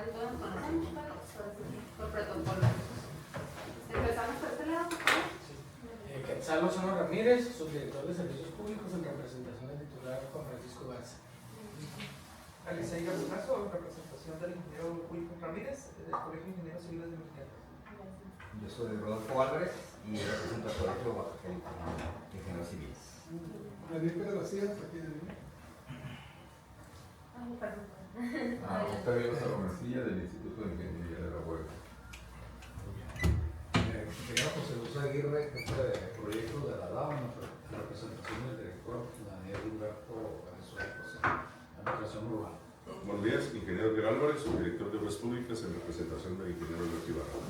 casi todos nos conocemos, pero por protocolo. Empezamos por este lado, por favor. Quetzal Lozano Ramírez, subdirector de Servicios Públicos en representación del titular Juan Francisco Garza. Alicia Garzazo, en representación del ingeniero Wilson Ramírez, del Colegio de Ingenieros Civiles de Mexicali. Yo soy Rodolfo Álvarez y represento al Colegio Baja California de Ingenieros Civiles. Daniel Pérez García, aquí de mí. Octavio Lozano Mancilla, del Instituto de Ingeniería de la UAB. Ingeniero José Luis Aguirre, jefe de proyectos de la DAO, en representación del director Daniel Humberto Venezuela, en Administración Urbana. Buenos días, ingeniero Miguel Álvarez, subdirector de Obras Públicas en representación del ingeniero Alberto Ibarra.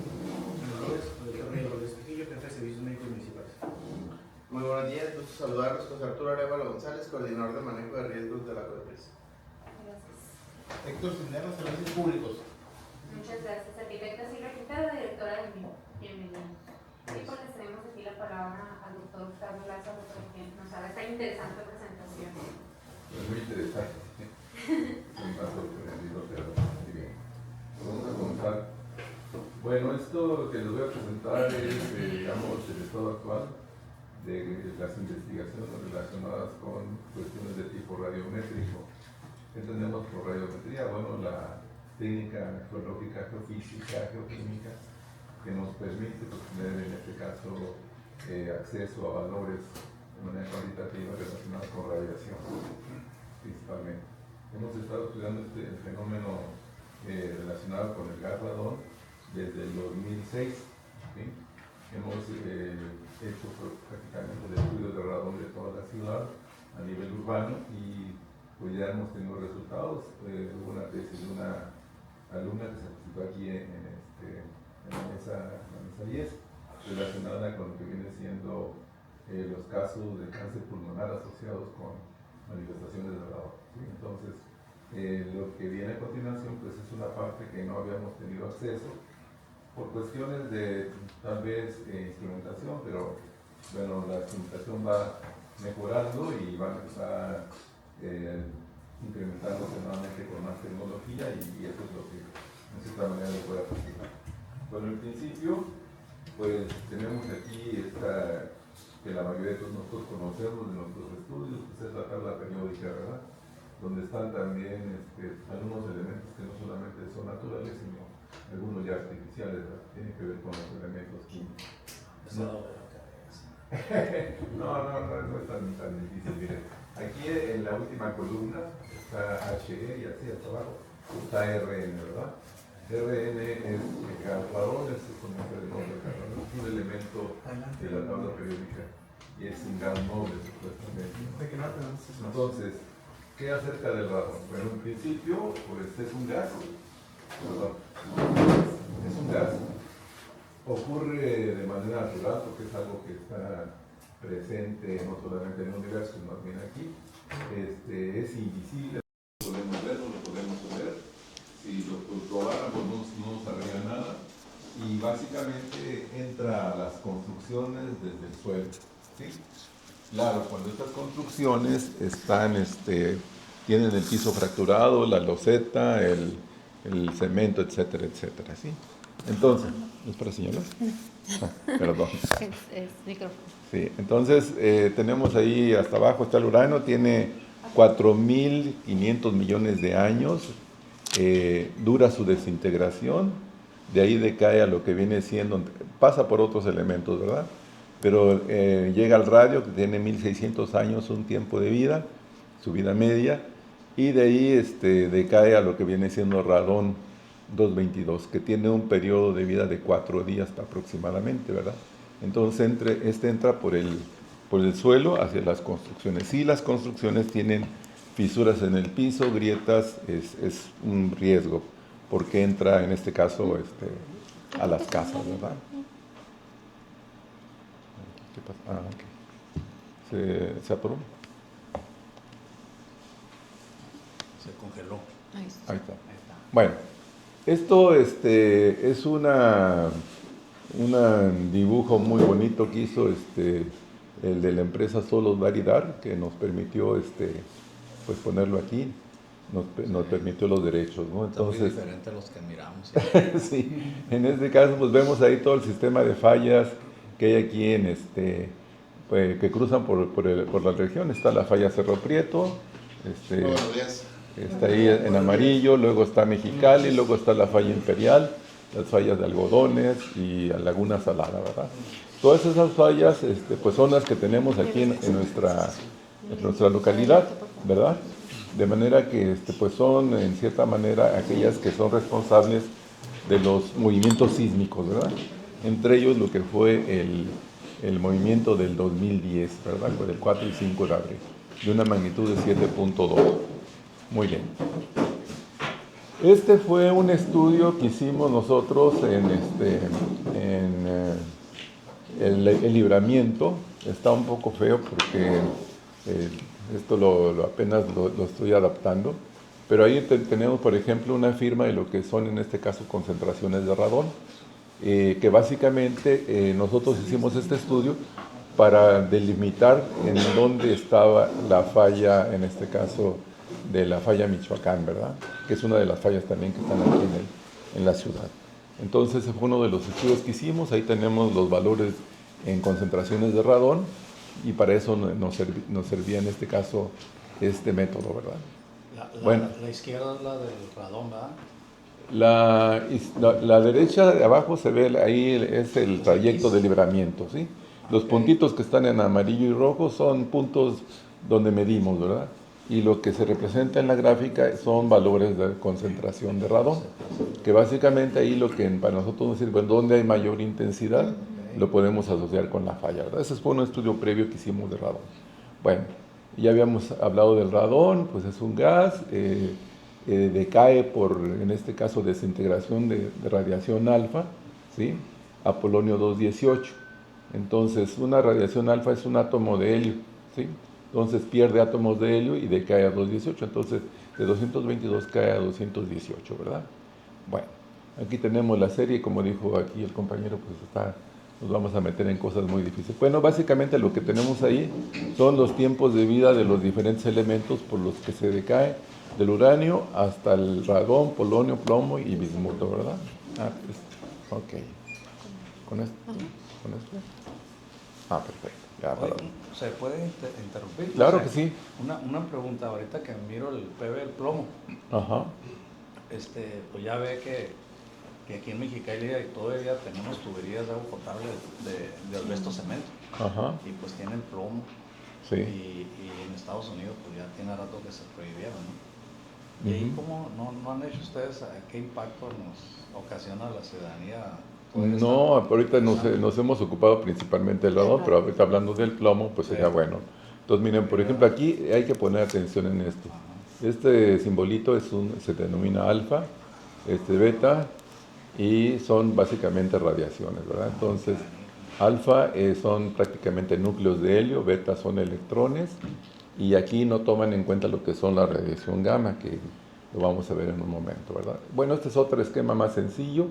Jefe de Servicios Médicos Municipales. Muy buenos días, gusto saludarlos. José Arturo Arevalo González, coordinador de manejo de riesgos de la CODEPRES. Gracias. Héctor Cisneros, Servicios Públicos. Muchas gracias. Arquitecta Silvia Quintero, directora de MIM. Bienvenida. Y pues les tenemos aquí la palabra al doctor Octavio Lázaro para que nos haga esta interesante presentación. Es muy interesante. Un paso sorprendido, pero muy bien. Vamos a comenzar. Bueno, esto que les voy a presentar es, digamos, el estado actual de las investigaciones relacionadas con cuestiones de tipo radiométrico. ¿Qué entendemos por radiometría? Bueno, la técnica geológica, geofísica, geoquímica, que nos permite tener en este caso acceso a valores de manera cuantitativa relacionados con radiación, principalmente. Hemos estado estudiando este fenómeno relacionado con el gas radón desde el 2006. ¿Sí? Hemos hecho prácticamente el estudio de radón de toda la ciudad a nivel urbano y pues ya hemos tenido resultados. Hubo una tesis de una alumna que se participó aquí en la mesa 10, relacionada con lo que viene siendo los casos de cáncer pulmonar asociados con manifestaciones de radón. ¿Sí? Entonces, lo que viene a continuación pues es una parte que no habíamos tenido acceso por cuestiones de tal vez instrumentación, pero bueno, la instrumentación va mejorando y va a estar incrementándose nuevamente con más tecnología y eso es lo que de cierta manera lo puede participar. Bueno, en principio, pues tenemos aquí esta que la mayoría de todos nosotros conocemos de nuestros estudios, pues es la tabla periódica, ¿verdad? Donde están también algunos elementos que no solamente son naturales, sino algunos ya artificiales, ¿verdad? Tienen que ver con los elementos químicos. No es tan difícil, miren. Aquí en la última columna está HE y así hasta abajo está RN, ¿verdad? RN es gas radón, es el nombre de carbono, es un elemento de la tabla periódica y es un gas noble, supuestamente. Entonces, ¿qué acerca del radón? Bueno, en principio, pues es un gas, perdón, es un gas. Ocurre de manera natural porque es algo que está presente no solamente en el universo, sino también aquí. Es invisible, lo podemos ver, no lo podemos ver. Si lo probáramos no nos haría nada. Y básicamente entra a las construcciones desde el suelo. ¿Sí? Claro, cuando estas construcciones están, tienen el piso fracturado, la loseta, el cemento, etcétera, etcétera. ¿Sí? Entonces, ¿es para señalar? Perdón. Es micrófono. Sí, entonces tenemos ahí hasta abajo está el uranio, tiene 4.500 millones de años, dura su desintegración, de ahí decae a lo que viene siendo, pasa por otros elementos, ¿verdad? Pero llega al radio, que tiene 1.600 años, un tiempo de vida, su vida media, y de ahí decae a lo que viene siendo radón 222, que tiene un periodo de vida de 4 días aproximadamente, ¿verdad? Entonces entra por el suelo hacia las construcciones. Si las construcciones tienen fisuras en el piso, grietas, es un riesgo, porque entra en este caso a las casas, ¿verdad? ¿Qué pasa? Ah, ok. ¿Se atoró? Se congeló. Ahí está. Ahí está. Bueno, esto es un dibujo muy bonito que hizo el de la empresa Solos Validar, que nos permitió pues ponerlo aquí. nos permitió los derechos, ¿no? Está muy Entonces, diferente a los que miramos. sí, en este caso pues vemos ahí todo el sistema de fallas que hay aquí en pues, que cruzan por la región. Está la falla Cerro Prieto, Buenos días. está ahí en amarillo, luego está Mexicali, luego está la falla Imperial, las fallas de Algodones y la Laguna Salada, ¿verdad? Todas esas fallas pues son las que tenemos aquí en nuestra localidad, ¿verdad? De manera que pues son en cierta manera aquellas que son responsables de los movimientos sísmicos, ¿verdad? Entre ellos lo que fue el movimiento del 2010, ¿verdad? Con el 4 y 5 de abril, de una magnitud de 7.2. Muy bien. Este fue un estudio que hicimos nosotros en el Libramiento. Está un poco feo porque esto apenas lo estoy adaptando, pero ahí tenemos, por ejemplo, una firma de lo que son en este caso concentraciones de radón, que básicamente nosotros hicimos este estudio para delimitar en dónde estaba la falla, en este caso de la falla Michoacán, ¿verdad? Que es una de las fallas también que están aquí en la ciudad. Entonces, ese fue uno de los estudios que hicimos. Ahí tenemos los valores en concentraciones de radón y para eso nos servía en este caso este método, ¿verdad? Bueno. La izquierda es la del radón, ¿verdad? La derecha de abajo se ve, ahí es el trayecto de libramiento, ¿sí? Los puntitos que están en amarillo y rojo son puntos donde medimos, ¿verdad? Y lo que se representa en la gráfica son valores de concentración de radón, que básicamente ahí lo que para nosotros nos sirve, donde hay mayor intensidad, lo podemos asociar con la falla, ¿verdad? Ese fue un estudio previo que hicimos de radón. Bueno, ya habíamos hablado del radón, pues es un gas, decae por, en este caso, desintegración de radiación alfa, ¿sí? A polonio 218. Entonces, una radiación alfa es un átomo de helio, ¿sí? Entonces pierde átomos de helio y decae a 218. Entonces, de 222 cae a 218, ¿verdad? Bueno, aquí tenemos la serie, como dijo aquí el compañero, pues nos vamos a meter en cosas muy difíciles. Bueno, básicamente lo que tenemos ahí son los tiempos de vida de los diferentes elementos por los que se decae, del uranio hasta el radón, polonio, plomo y bismuto, ¿verdad? Pues, ok. ¿Con esto? ¿Con esto? Perfecto. Ya, ¿Se puede interrumpir? Claro, o sea, que sí. Una pregunta, ahorita que miro el PV del plomo, Ajá. Pues ya ve que aquí en Mexicali todavía tenemos tuberías de agua potable de asbesto cemento. Ajá. Y pues tienen plomo. Sí. Y en Estados Unidos pues ya tiene rato que se prohibieron, ¿no? Y ahí, ¿cómo no han hecho ustedes qué impacto nos ocasiona a la ciudadanía? No, ahorita nos hemos ocupado principalmente del radón, pero ahorita hablando del plomo, pues sería bueno. Entonces, miren, por ejemplo, aquí hay que poner atención en esto. Este simbolito se denomina alfa, beta, y son básicamente radiaciones, ¿verdad? Entonces, alfa son prácticamente núcleos de helio, beta son electrones, y aquí no toman en cuenta lo que son la radiación gamma, que lo vamos a ver en un momento, ¿verdad? Bueno, este es otro esquema más sencillo.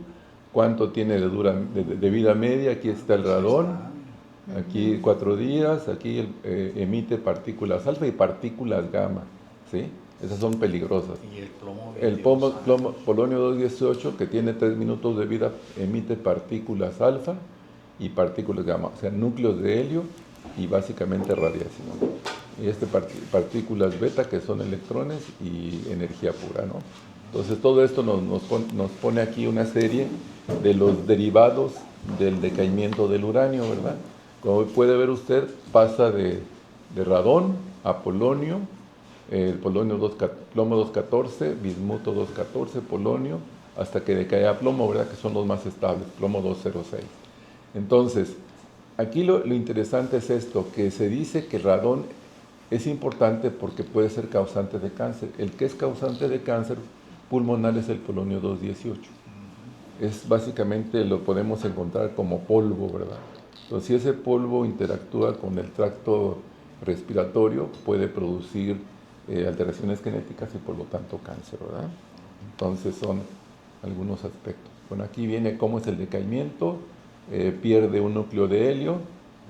¿Cuánto tiene de vida media? Aquí está el radón, aquí 4 días, aquí emite partículas alfa y partículas gamma, ¿sí? Esas son peligrosas. ¿Y el plomo? El polonio 218, que tiene 3 minutos de vida, emite partículas alfa y partículas gamma, o sea, núcleos de helio y básicamente radiación. Y partículas beta, que son electrones y energía pura, ¿no? Entonces todo esto nos pone aquí una serie de los derivados del decaimiento del uranio, ¿verdad? Como puede ver usted, pasa de radón a polonio, plomo 214, bismuto 214, polonio, hasta que decae a plomo, ¿verdad? Que son los más estables, plomo 206. Entonces, aquí lo interesante es esto, que se dice que el radón es importante porque puede ser causante de cáncer. El que es causante de cáncer pulmonar es el polonio 218. Es básicamente, lo podemos encontrar como polvo, ¿verdad? Entonces, si ese polvo interactúa con el tracto respiratorio, puede producir alteraciones genéticas y por lo tanto cáncer, ¿verdad? Entonces son algunos aspectos. Bueno, aquí viene cómo es el decaimiento, pierde un núcleo de helio,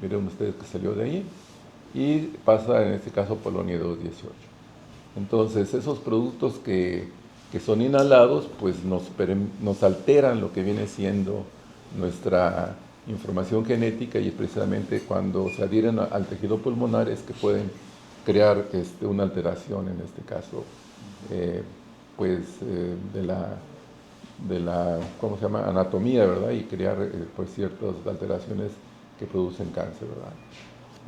miren ustedes que salió de ahí, y pasa en este caso polonio 218. Entonces, esos productos que son inhalados, pues nos alteran lo que viene siendo nuestra información genética, y es precisamente cuando se adhieren al tejido pulmonar es que pueden crear una alteración, en este caso, de la ¿cómo se llama?, anatomía, ¿verdad? Y crear pues ciertas alteraciones que producen cáncer, ¿verdad?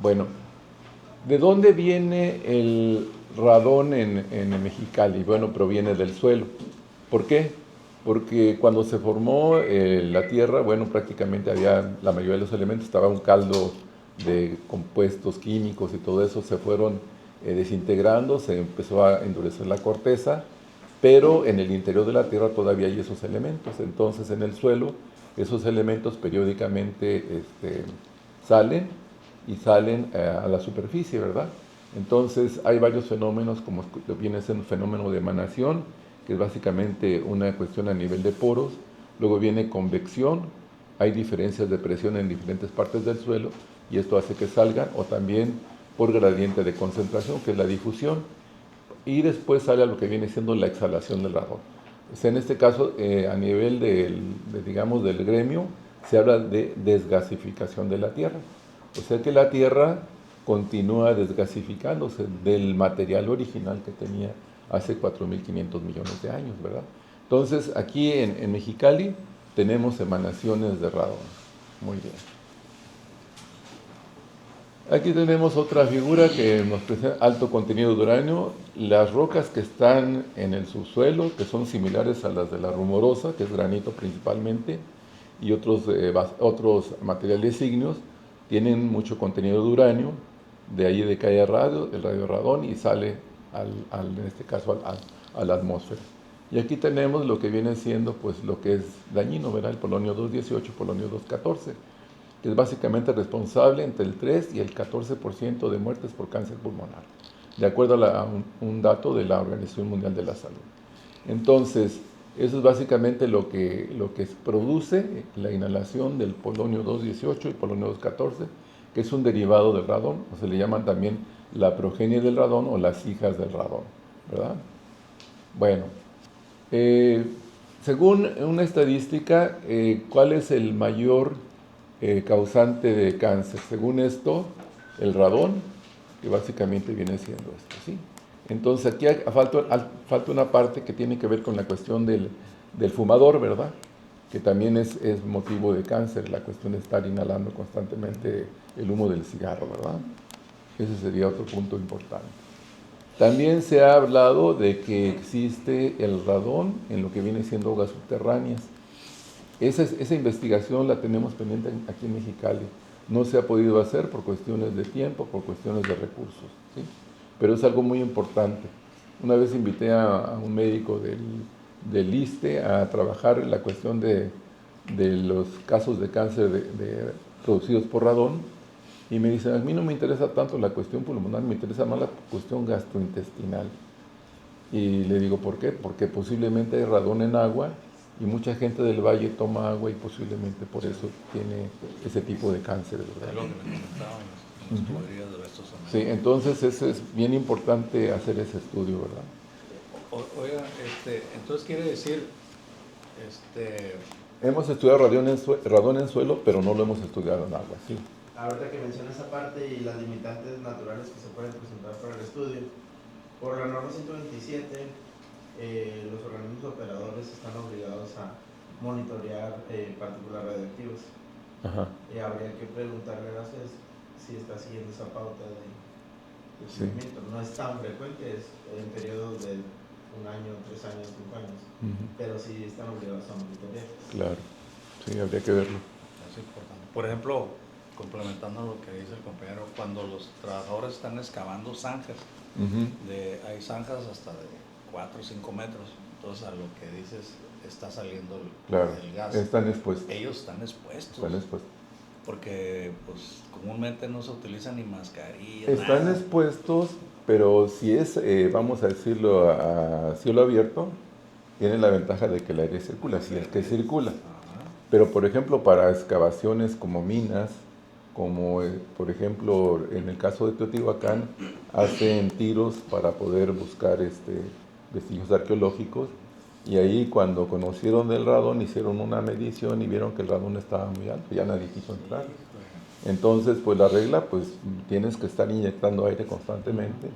Bueno, ¿de dónde viene el radón en Mexicali? Bueno, proviene del suelo. ¿Por qué? Porque cuando se formó la tierra, bueno, prácticamente la mayoría de los elementos, estaba un caldo de compuestos químicos y todo eso, se fueron desintegrando, se empezó a endurecer la corteza, pero en el interior de la tierra todavía hay esos elementos. Entonces, en el suelo, esos elementos periódicamente salen a la superficie, ¿verdad? Entonces, hay varios fenómenos, como viene siendo un fenómeno de emanación, que es básicamente una cuestión a nivel de poros. Luego viene convección, hay diferencias de presión en diferentes partes del suelo, y esto hace que salgan, o también por gradiente de concentración, que es la difusión, y después sale a lo que viene siendo la exhalación del radón. O sea, en este caso, a nivel digamos, del gremio, se habla de desgasificación de la Tierra. O sea que la Tierra continúa desgasificándose del material original que tenía hace 4.500 millones de años, ¿verdad? Entonces, aquí en Mexicali tenemos emanaciones de radón. Muy bien. Aquí tenemos otra figura que nos presenta alto contenido de uranio, las rocas que están en el subsuelo, que son similares a las de la Rumorosa, que es granito principalmente, y otros materiales ígneos, tienen mucho contenido de uranio, de ahí decae el radioradón y sale, en este caso, a la atmósfera. Y aquí tenemos lo que viene siendo, pues, lo que es dañino, ¿verdad? El polonio 218, polonio 214, que es básicamente responsable entre el 3 y el 14% de muertes por cáncer pulmonar, de acuerdo a un dato de la Organización Mundial de la Salud. Entonces, eso es básicamente lo que produce la inhalación del polonio 218 y polonio 214, que es un derivado del radón, o se le llaman también la progenie del radón o las hijas del radón, ¿verdad? Bueno, según una estadística, ¿cuál es el mayor causante de cáncer? Según esto, el radón, que básicamente viene siendo esto, ¿sí? Entonces aquí falta una parte que tiene que ver con la cuestión del fumador, ¿verdad? Que también es motivo de cáncer, la cuestión de estar inhalando constantemente el humo del cigarro, ¿verdad? Ese sería otro punto importante. También se ha hablado de que existe el radón en lo que viene siendo aguas subterráneas. Esa investigación la tenemos pendiente aquí en Mexicali. No se ha podido hacer por cuestiones de tiempo, por cuestiones de recursos, ¿sí? Pero es algo muy importante. Una vez invité a un médico del ISSSTE a trabajar en la cuestión de los casos de cáncer producidos por radón, y me dice, a mí no me interesa tanto la cuestión pulmonar, me interesa más la cuestión gastrointestinal. Y le digo, ¿por qué? Porque posiblemente hay radón en agua, y mucha gente del valle toma agua y posiblemente por eso tiene ese tipo de cáncer, ¿verdad? Es lo que me comentaban en las tuberías de restos sanguíneos. Sí, entonces es bien importante hacer ese estudio, ¿verdad? Oiga, entonces quiere decir, hemos estudiado radón en suelo, pero no lo hemos estudiado en agua, sí. Ahorita que menciona esa parte y las limitantes naturales que se pueden presentar para el estudio, por la norma 127, los organismos operadores están obligados a monitorear partículas radioactivas. Ajá. Habría que preguntarle a ustedes si está siguiendo esa pauta de seguimiento. No es tan frecuente, es en periodos de 1 año, 3 años, 5 años, pero sí están obligados a monitorear. Claro, sí, habría que verlo. es importante. Por ejemplo, complementando lo que dice el compañero, cuando los trabajadores están excavando zanjas, hay zanjas hasta de 4 o 5 metros, entonces a lo que dices está saliendo el gas. Están expuestos. Ellos están expuestos. Están expuestos. Porque pues comúnmente no se utiliza ni mascarilla. Están expuestos, pero si es, vamos a decirlo, a cielo abierto, tienen la ventaja de que el aire circula, si es que circula. Pero por ejemplo para excavaciones como minas como por ejemplo en el caso de Teotihuacán, hacen tiros para poder buscar vestigios arqueológicos, y ahí cuando conocieron el radón hicieron una medición y vieron que el radón estaba muy alto, ya nadie quiso entrar. Entonces, pues la regla, pues tienes que estar inyectando aire constantemente,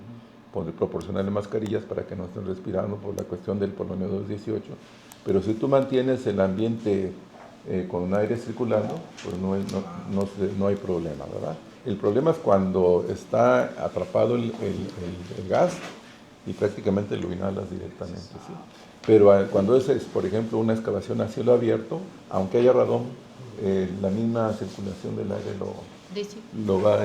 proporcionarle mascarillas para que no estén respirando por la cuestión del polonio 218, pero si tú mantienes el ambiente con aire circulando, pues no hay problema, ¿verdad? El problema es cuando está atrapado el gas y prácticamente lo inhalas directamente, ¿sí? Pero cuando es, por ejemplo, una excavación a cielo abierto, aunque haya radón, la misma circulación del aire lo va,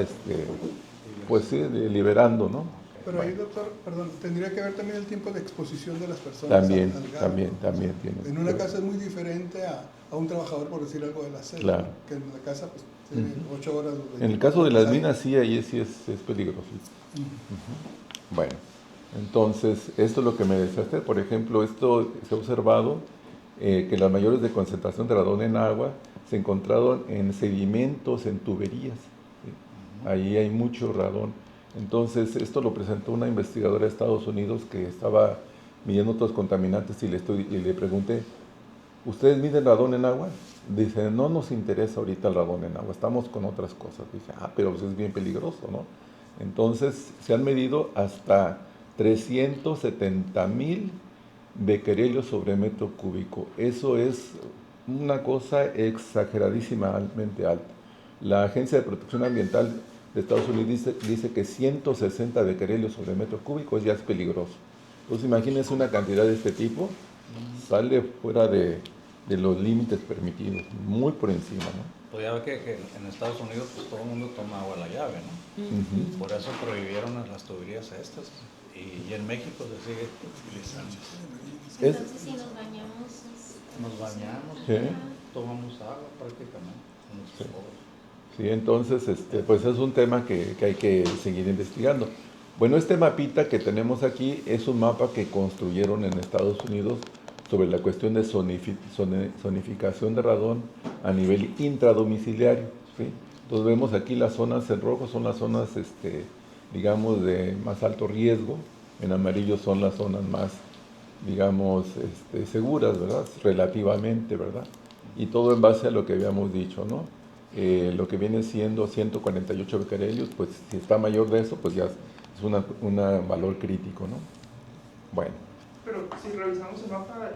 pues sí, liberando, ¿no? Pero ahí, doctor, perdón, tendría que ver también el tiempo de exposición de las personas También, al gas. también tiene. En una casa es muy diferente a un trabajador, por decir algo, de la selva, Claro. que en la casa pues tiene 8 horas. En el caso de las minas, sí, ahí sí es peligroso. Bueno, entonces, esto es lo que me decía usted. Por ejemplo, esto se ha observado que las mayores de concentración de radón en agua se encontraron en sedimentos, en tuberías. ¿Sí? Ahí hay mucho radón. Entonces, esto lo presentó una investigadora de Estados Unidos que estaba midiendo otros contaminantes y le pregunté, ¿ustedes miden radón en agua? Dice, no nos interesa ahorita el radón en agua, estamos con otras cosas. Dice, pero pues es bien peligroso, ¿no? Entonces, se han medido hasta 370,000 becquerelios sobre metro cúbico. Eso es una cosa exageradísimamente alta. La Agencia de Protección Ambiental de Estados Unidos dice que 160 becquerelios sobre metro cúbico ya es peligroso. Entonces, imagínense una cantidad de este tipo, sale fuera de los límites permitidos, muy por encima, ¿no? Pues ya ve que en Estados Unidos pues todo el mundo toma agua a la llave, ¿no? Por eso prohibieron las tuberías estas. Y en México se sigue utilizando. Entonces, si nos bañamos... Nos bañamos, ¿sí? Tomamos agua prácticamente. Sí, entonces, pues es un tema que hay que seguir investigando. Bueno, este mapita que tenemos aquí es un mapa que construyeron en Estados Unidos sobre la cuestión de zonificación de radón a nivel intradomiciliario, ¿sí? Entonces vemos aquí las zonas en rojo son las zonas, digamos, de más alto riesgo, en amarillo son las zonas más, digamos, seguras, ¿verdad? Relativamente, ¿verdad? Y todo en base a lo que habíamos dicho, ¿no? Lo que viene siendo 148 becquerelios, pues si está mayor de eso, pues ya es un valor crítico, ¿no? Bueno. Pero si revisamos el mapa,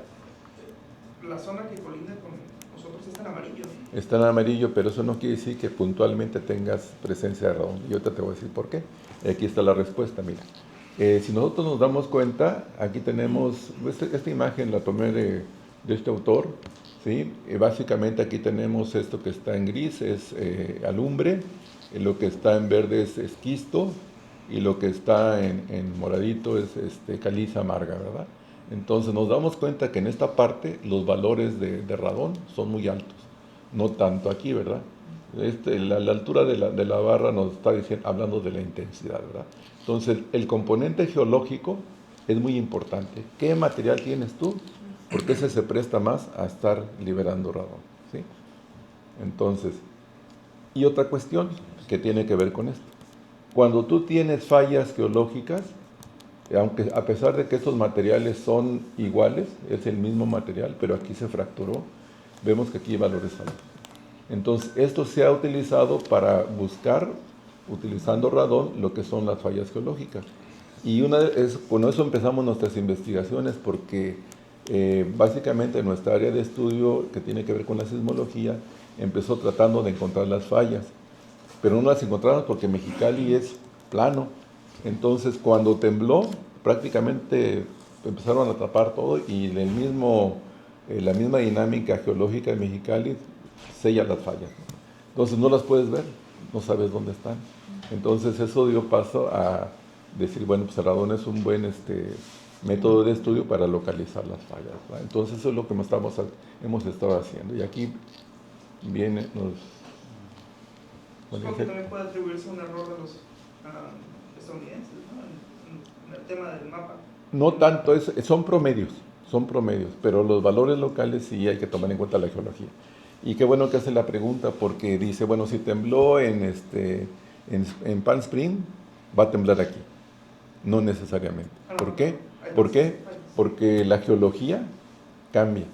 la zona que colinda con nosotros está en amarillo. Está en amarillo, pero eso no quiere decir que puntualmente tengas presencia de radón. Y ahorita te voy a decir por qué. Aquí está la respuesta, mira. Si nosotros nos damos cuenta, aquí tenemos, esta imagen la tomé de este autor, ¿sí? Básicamente aquí tenemos esto que está en gris, es alumbre, lo que está en verde es esquisto, y lo que está en moradito es caliza amarga, ¿verdad? Entonces nos damos cuenta que en esta parte los valores de radón son muy altos, no tanto aquí, ¿verdad? La altura de la barra nos está hablando de la intensidad, ¿verdad? Entonces el componente geológico es muy importante. ¿Qué material tienes tú? Porque ese se presta más a estar liberando radón, ¿sí? Entonces, y otra cuestión que tiene que ver con esto. Cuando tú tienes fallas geológicas, aunque a pesar de que estos materiales son iguales, es el mismo material, pero aquí se fracturó, vemos que aquí hay valores altos. Entonces, esto se ha utilizado para buscar, utilizando radón, lo que son las fallas geológicas. Y con eso empezamos nuestras investigaciones, porque básicamente nuestra área de estudio, que tiene que ver con la sismología, empezó tratando de encontrar las fallas, pero no las encontramos porque Mexicali es plano. Entonces, cuando tembló, prácticamente empezaron a tapar todo y la misma dinámica geológica de Mexicali sella las fallas. Entonces, no las puedes ver, no sabes dónde están. Entonces, eso dio paso a decir, bueno, pues el radón es un buen método de estudio para localizar las fallas, ¿verdad? Entonces, eso es lo que hemos estado haciendo. Y aquí viene... Supongo que también puede atribuirse un error de los estadounidenses, ¿no? En el tema del mapa. No tanto, son promedios, pero los valores locales sí hay que tomar en cuenta la geología. Y qué bueno que hace la pregunta, porque dice, bueno, si tembló en Palm Springs, va a temblar aquí. No necesariamente. ¿Por qué? ¿Por qué? Porque la geología cambia.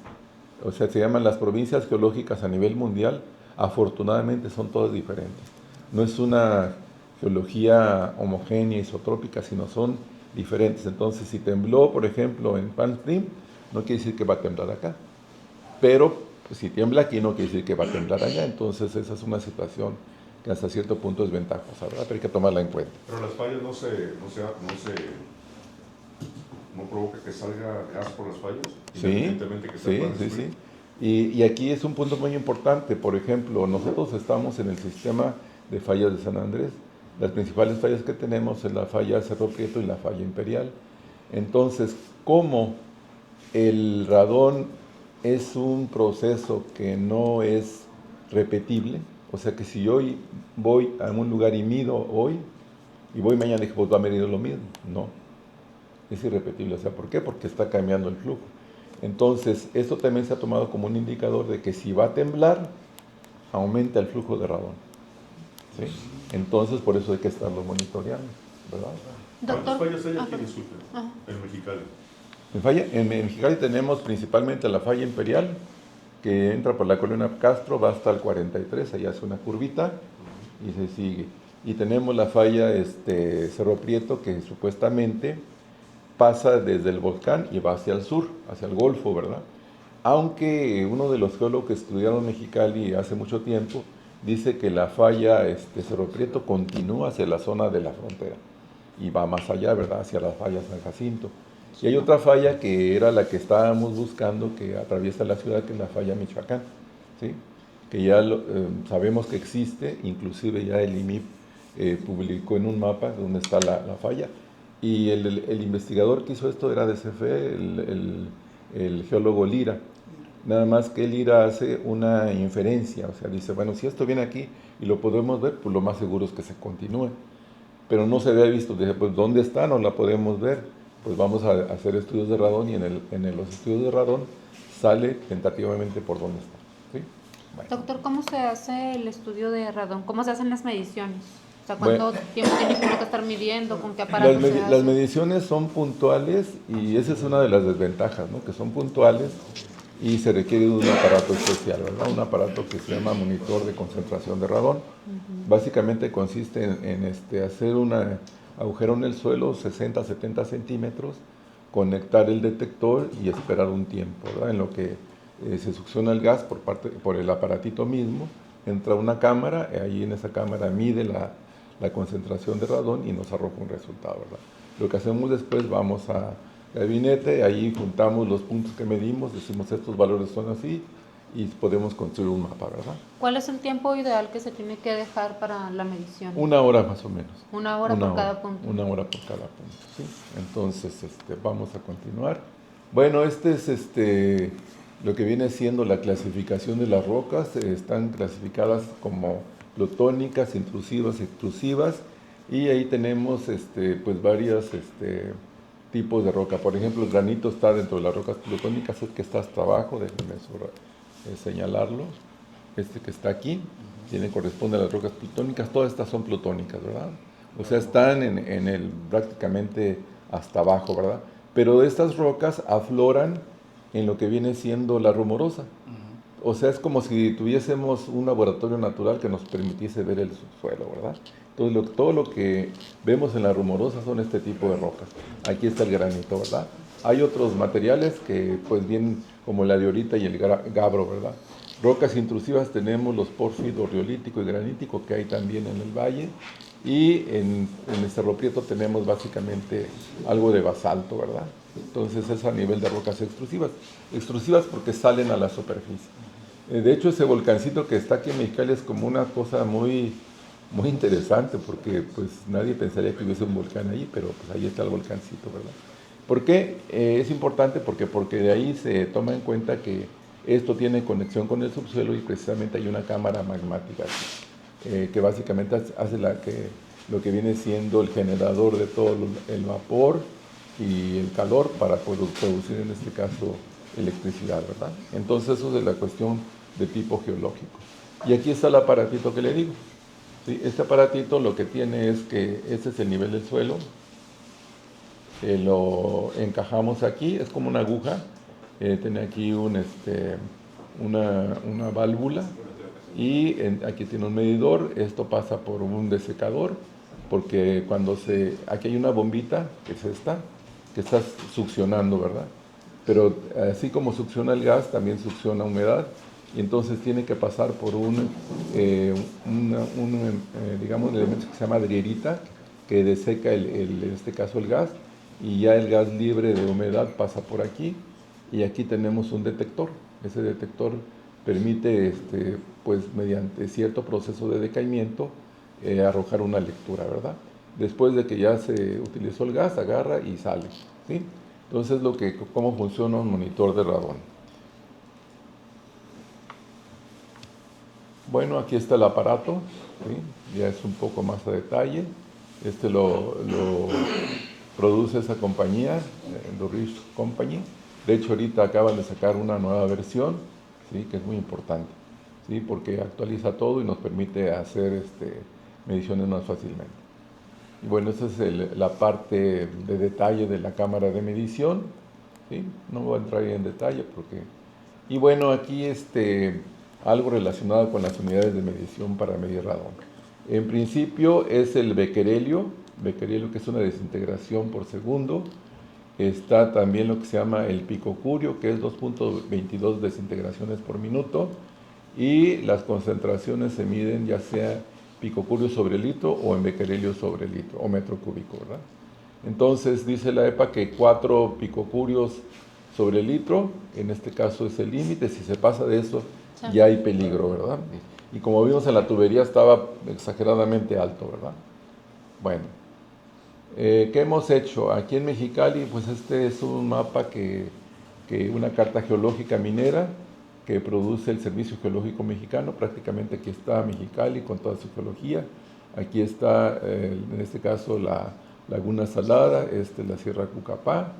O sea, se llaman las provincias geológicas a nivel mundial, afortunadamente son todas diferentes. No es una geología homogénea, isotrópica, sino son diferentes. Entonces, si tembló, por ejemplo, en Palm Springs, no quiere decir que va a temblar acá. Pero pues, si tiembla aquí, no quiere decir que va a temblar allá. Entonces, esa es una situación que hasta cierto punto es ventajosa, ¿verdad? Pero hay que tomarla en cuenta. Pero las fallas no provoca que salga gas por las fallas, independientemente que sea Palm Springs. Sí. Y aquí es un punto muy importante. Por ejemplo, nosotros estamos en el sistema de fallas de San Andrés. Las principales fallas que tenemos es la falla Cerro Prieto y la falla Imperial. Entonces, como el radón es un proceso que no es repetible, o sea que si yo voy a un lugar y mido hoy, y voy mañana y dije, pues va a medir lo mismo. No, es irrepetible. O sea, ¿por qué? Porque está cambiando el flujo. Entonces, esto también se ha tomado como un indicador de que si va a temblar, aumenta el flujo de radón. ¿Sí? Entonces, por eso hay que estarlo monitoreando, ¿verdad? ¿Cuántas fallas hay aquí en Sucre, en Mexicali? En Mexicali tenemos principalmente la falla Imperial, que entra por la colonia Castro, va hasta el 43, ahí hace una curvita y se sigue. Y tenemos la falla Cerro Prieto, que supuestamente pasa desde el volcán y va hacia el sur, hacia el Golfo, ¿verdad? Aunque uno de los geólogos que estudiaron Mexicali hace mucho tiempo dice que la falla Cerro Prieto continúa hacia la zona de la frontera y va más allá, ¿verdad? Hacia la falla San Jacinto. Y hay otra falla que era la que estábamos buscando, que atraviesa la ciudad, que es la falla Michoacán, ¿sí? Que ya sabemos que existe, inclusive ya el IMIP publicó en un mapa donde está la falla. Y el investigador que hizo esto era de CFE, el geólogo Lira. Nada más que Lira hace una inferencia, o sea, dice, bueno, si esto viene aquí y lo podemos ver, pues lo más seguro es que se continúe. Pero no se había visto, dice, pues ¿dónde está? No la podemos ver. Pues vamos a hacer estudios de radón y en los estudios de radón sale tentativamente por dónde está. ¿Sí? Bueno. Doctor, ¿cómo se hace el estudio de radón? ¿Cómo se hacen las mediciones? O sea, ¿cuánto tiempo tiene que estar midiendo? ¿Con qué aparato se hace? Las mediciones son puntuales y esa es una de las desventajas, ¿no? Que son puntuales y se requiere de un aparato especial, ¿verdad? Un aparato que se llama monitor de concentración de radón. Básicamente consiste en hacer un agujero en el suelo, 60, 70 centímetros, conectar el detector y esperar un tiempo, ¿verdad? En lo que se succiona el gas por el aparatito mismo, entra una cámara, ahí en esa cámara mide la concentración de radón y nos arroja un resultado, ¿verdad? Lo que hacemos después, vamos a gabinete, ahí juntamos los puntos que medimos, decimos estos valores son así y podemos construir un mapa, ¿verdad? ¿Cuál es el tiempo ideal que se tiene que dejar para la medición? 1 hora más o menos. 1 hora por cada punto. 1 hora por cada punto, ¿sí? Entonces, vamos a continuar. Bueno, es lo que viene siendo la clasificación de las rocas. Están clasificadas como plutónicas, intrusivas, extrusivas, y ahí tenemos pues varios tipos de roca. Por ejemplo, el granito está dentro de las rocas plutónicas, es que está hasta abajo, déjenme señalarlo. Que está aquí, corresponde a las rocas plutónicas, todas estas son plutónicas, ¿verdad? O sea, están prácticamente hasta abajo, ¿verdad? Pero estas rocas afloran en lo que viene siendo la rumorosa. O sea, es como si tuviésemos un laboratorio natural que nos permitiese ver el subsuelo, ¿verdad? Entonces, todo lo que vemos en la rumorosa son este tipo de rocas. Aquí está el granito, ¿verdad? Hay otros materiales que, pues, bien como la diorita y el gabro, ¿verdad? Rocas intrusivas tenemos los pórfido, riolítico y granítico que hay también en el valle, y en el Cerro Prieto tenemos básicamente algo de basalto, ¿verdad? Entonces es a nivel de rocas extrusivas. Extrusivas porque salen a la superficie. De hecho, ese volcancito que está aquí en Mexicali es como una cosa muy, muy interesante, porque pues nadie pensaría que hubiese un volcán ahí, pero pues ahí está el volcancito, ¿verdad? ¿Por qué? Es importante porque de ahí se toma en cuenta que esto tiene conexión con el subsuelo y precisamente hay una cámara magmática aquí, que básicamente hace lo que viene siendo el generador de todo el vapor y el calor para poder producir en este caso electricidad, ¿verdad? Entonces eso es la cuestión de tipo geológico. Y aquí está el aparatito que le digo. ¿Sí? Este aparatito lo que tiene es que este es el nivel del suelo, lo encajamos aquí, es como una aguja, tiene aquí una válvula y aquí tiene un medidor, esto pasa por un desecador, porque aquí hay una bombita, que es esta, que está succionando, ¿verdad? Pero así como succiona el gas, también succiona humedad, y entonces tiene que pasar por digamos, un elemento que se llama drierita, que deseca en este caso el gas, y ya el gas libre de humedad pasa por aquí, y aquí tenemos un detector. Ese detector permite, pues mediante cierto proceso de decaimiento, arrojar una lectura, ¿verdad? Después de que ya se utilizó el gas, agarra y sale, ¿sí? Entonces, cómo funciona un monitor de radón. Bueno, aquí está el aparato, ¿sí? Ya es un poco más a detalle. Lo produce esa compañía, Dorich Company. De hecho, ahorita acaban de sacar una nueva versión, ¿sí? Que es muy importante, ¿sí? Porque actualiza todo y nos permite hacer mediciones más fácilmente. Y bueno, esa es la parte de detalle de la cámara de medición, ¿sí? No voy a entrar ahí en detalle porque... Y bueno, aquí algo relacionado con las unidades de medición para medir radón. En principio es el becquerelio, que es una desintegración por segundo. Está también lo que se llama el picocurio, que es 2.22 desintegraciones por minuto. Y las concentraciones se miden ya sea picocurio sobre litro o en becquerelio sobre litro o metro cúbico, ¿verdad? Entonces dice la EPA que 4 picocurios sobre litro, en este caso es el límite. Si se pasa de eso ya hay peligro, ¿verdad? Y como vimos en la tubería estaba exageradamente alto, ¿verdad? Bueno, ¿qué hemos hecho? Aquí en Mexicali, pues este es un mapa una carta geológica minera que produce el Servicio Geológico Mexicano. Prácticamente aquí está Mexicali con toda su geología. Aquí está, en este caso, la Laguna Salada, la Sierra Cucapá.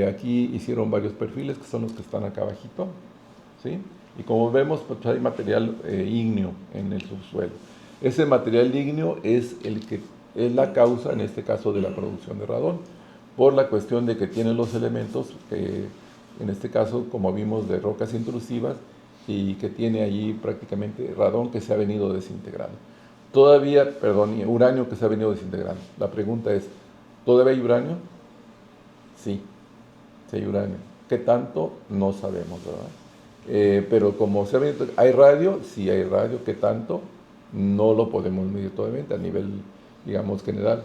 Aquí hicieron varios perfiles, que son los que están acá abajito, ¿sí? Y como vemos, pues hay material ígneo en el subsuelo. Ese material ígneo es la causa, en este caso, de la producción de radón, por la cuestión de que tiene los elementos, en este caso, como vimos, de rocas intrusivas, y que tiene allí prácticamente radón que se ha venido desintegrando. Uranio que se ha venido desintegrando. La pregunta es, ¿todavía hay uranio? Sí, sí hay uranio. ¿Qué tanto? No sabemos, ¿verdad? Pero como se ha venido, ¿hay radio? Sí hay radio. ¿Qué tanto? No lo podemos medir todavía a nivel, digamos, general.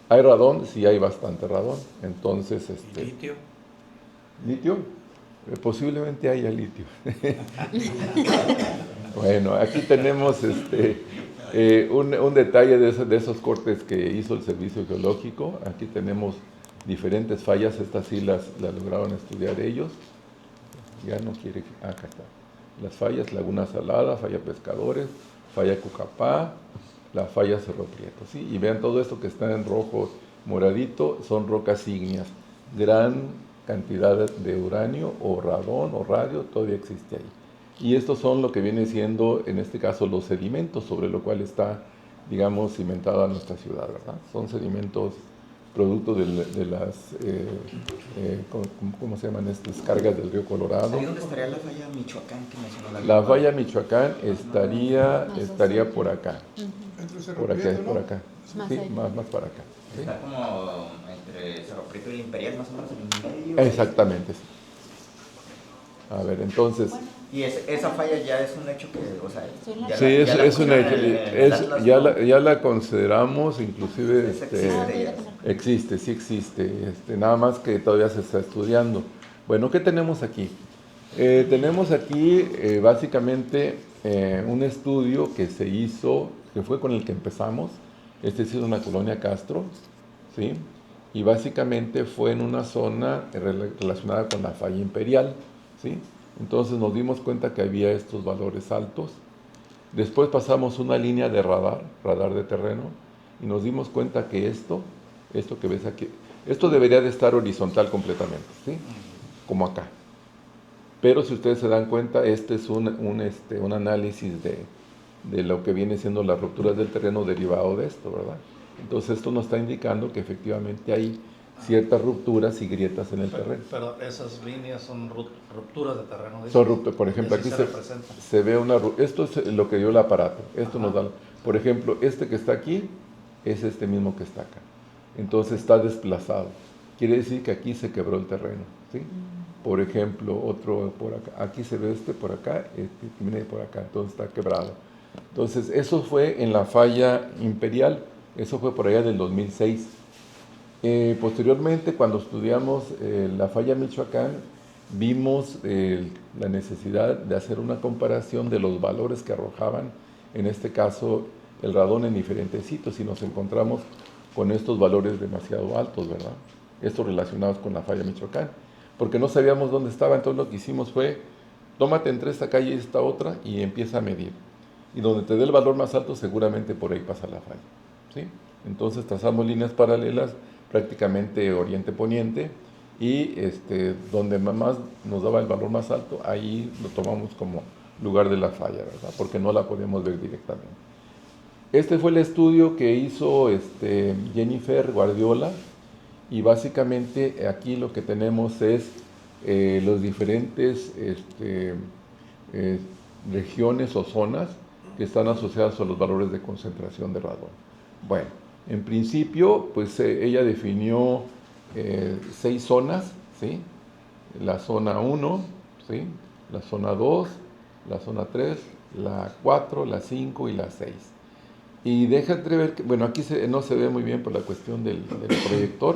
¿Hay radón? Sí hay bastante radón. Entonces, ¿Litio? ¿Litio? Posiblemente haya litio. Bueno, aquí tenemos un detalle de esos cortes que hizo el Servicio Geológico. Aquí tenemos diferentes fallas, estas sí las lograron estudiar ellos. Ya no quiere... acá está. Las fallas, Laguna Salada, falla Pescadores, falla Cucapá, la falla Cerro Prieto, ¿sí? Y vean todo esto que está en rojo moradito, son rocas ígneas. Gran cantidad de uranio o radón o radio todavía existe ahí. Y estos son lo que viene siendo, en este caso, los sedimentos sobre lo cual está, digamos, cimentada nuestra ciudad, ¿verdad? Son sedimentos producto de las, ¿cómo se llaman estas? Cargas del río Colorado. ¿Ahí dónde estaría la falla Michoacán que mencionó la falla Michoacán estaría por acá. Por acá, por acá. Sí, más para acá. ¿Sí? Está como entre Cerro Prieto y Imperial, más o menos en el medio. Exactamente. A ver, entonces... Y esa falla ya es un hecho que, o sea... Sí, es un hecho. Ya la consideramos, inclusive... Existe, sí existe. Nada más que todavía se está estudiando. Bueno, ¿qué tenemos aquí? Tenemos aquí básicamente un estudio que se hizo, que fue con el que empezamos. Se hizo en la colonia Castro, ¿sí? Y básicamente fue en una zona relacionada con la falla Imperial, ¿sí? Entonces nos dimos cuenta que había estos valores altos. Después pasamos una línea de radar de terreno, y nos dimos cuenta que esto que ves aquí, esto debería de estar horizontal completamente, ¿sí? Como acá. pero si ustedes se dan cuenta, este es un análisis de lo que viene siendo las rupturas del terreno derivado de esto, ¿verdad? Entonces esto nos está indicando que efectivamente hay ciertas rupturas y grietas en el terreno. Pero esas líneas son rupturas de terreno. Son rupturas, por ejemplo, aquí se ve una ruptura. Esto es lo que dio el aparato. Esto nos da, por ejemplo, este que está aquí es este mismo que está acá. Entonces está desplazado. Quiere decir que aquí se quebró el terreno, ¿sí? Por ejemplo, otro por acá. Aquí se ve este por acá, viene por acá, entonces está quebrado. Entonces, eso fue en la falla imperial. Eso fue por allá del 2006. Posteriormente, cuando estudiamos la falla Michoacán, vimos la necesidad de hacer una comparación de los valores que arrojaban, en este caso, el radón en diferentes sitios, y nos encontramos con estos valores demasiado altos, ¿verdad? Estos relacionados con la falla Michoacán, porque no sabíamos dónde estaba. Entonces lo que hicimos fue, tómate entre esta calle y esta otra y empieza a medir. Y donde te dé el valor más alto, seguramente por ahí pasa la falla, ¿sí? Entonces trazamos líneas paralelas, prácticamente oriente-poniente, y donde más nos daba el valor más alto, ahí lo tomamos como lugar de la falla, ¿verdad? Porque no la podíamos ver directamente. Este fue el estudio que hizo Jennifer Guardiola, y básicamente aquí lo que tenemos es los diferentes regiones o zonas que están asociadas a los valores de concentración de radón. Bueno, en principio, pues ella definió 6 zonas, ¿sí? La zona 1, ¿sí? La zona 2, la zona 3, la 4, la 5 y la 6. Y déjate ver, que, bueno, aquí no se ve muy bien por la cuestión del proyector,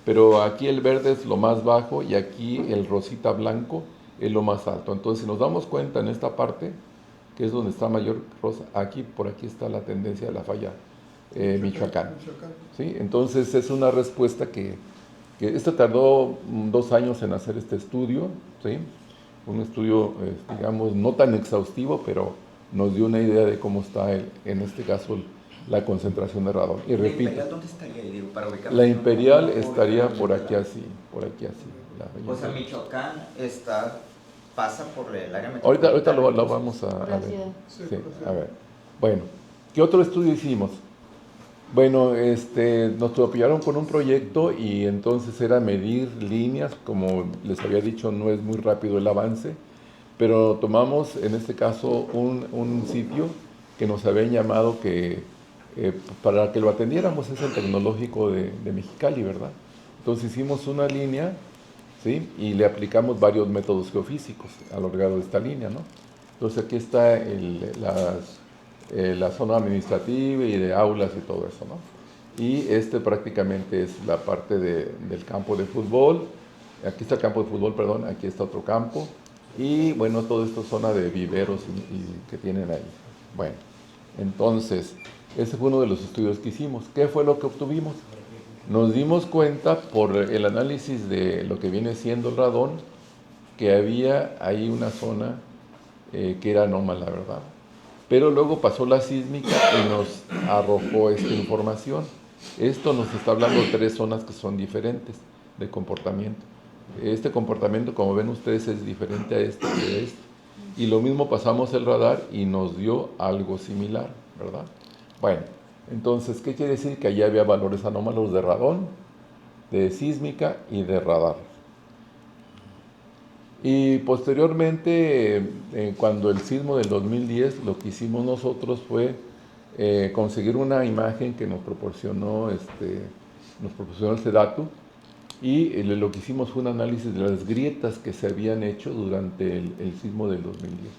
pero aquí el verde es lo más bajo y aquí el rosita blanco es lo más alto. Entonces, si nos damos cuenta en esta parte, que es donde está mayor rosa, por aquí está la tendencia de la falla Michoacán. ¿Sí? Entonces, es una respuesta que esto tardó 2 años en hacer este estudio, ¿sí? Un estudio, digamos, no tan exhaustivo, pero nos dio una idea de cómo está, en este caso, la concentración de radón. Y repito, ¿la imperial dónde estaría ahí? Digo, para ubicarnos. La imperial estaría por aquí así, por aquí así. O sea, Michoacán pasa por el área metropolitana. Ahorita lo vamos a ver. Sí, a ver. Bueno, ¿qué otro estudio hicimos? Bueno, nos apoyaron con un proyecto y entonces era medir líneas. Como les había dicho, no es muy rápido el avance, pero tomamos en este caso un sitio que nos habían llamado para que lo atendiéramos, es el Tecnológico de Mexicali, ¿verdad? Entonces hicimos una línea, ¿sí? Y le aplicamos varios métodos geofísicos a lo largo de esta línea, ¿no? Entonces aquí está la zona administrativa y de aulas y todo eso, ¿no? Y prácticamente es la parte del campo de fútbol. Aquí está el campo de fútbol, perdón, aquí está otro campo. Y bueno, todo esto es zona de viveros y que tienen ahí. Bueno, entonces, ese fue uno de los estudios que hicimos. ¿Qué fue lo que obtuvimos? Nos dimos cuenta por el análisis de lo que viene siendo el radón, que había ahí una zona que era anómala, ¿verdad? Pero luego pasó la sísmica y nos arrojó esta información. Esto nos está hablando de 3 zonas que son diferentes de comportamiento. Este comportamiento, como ven ustedes, es diferente a este que a este. Y lo mismo pasamos el radar y nos dio algo similar, ¿verdad? Bueno, entonces, ¿qué quiere decir? Que allí había valores anómalos de radón, de sísmica y de radar. Y posteriormente, cuando el sismo del 2010, lo que hicimos nosotros fue conseguir una imagen que nos proporcionó el SEDATU, y lo que hicimos fue un análisis de las grietas que se habían hecho durante el sismo del 2010.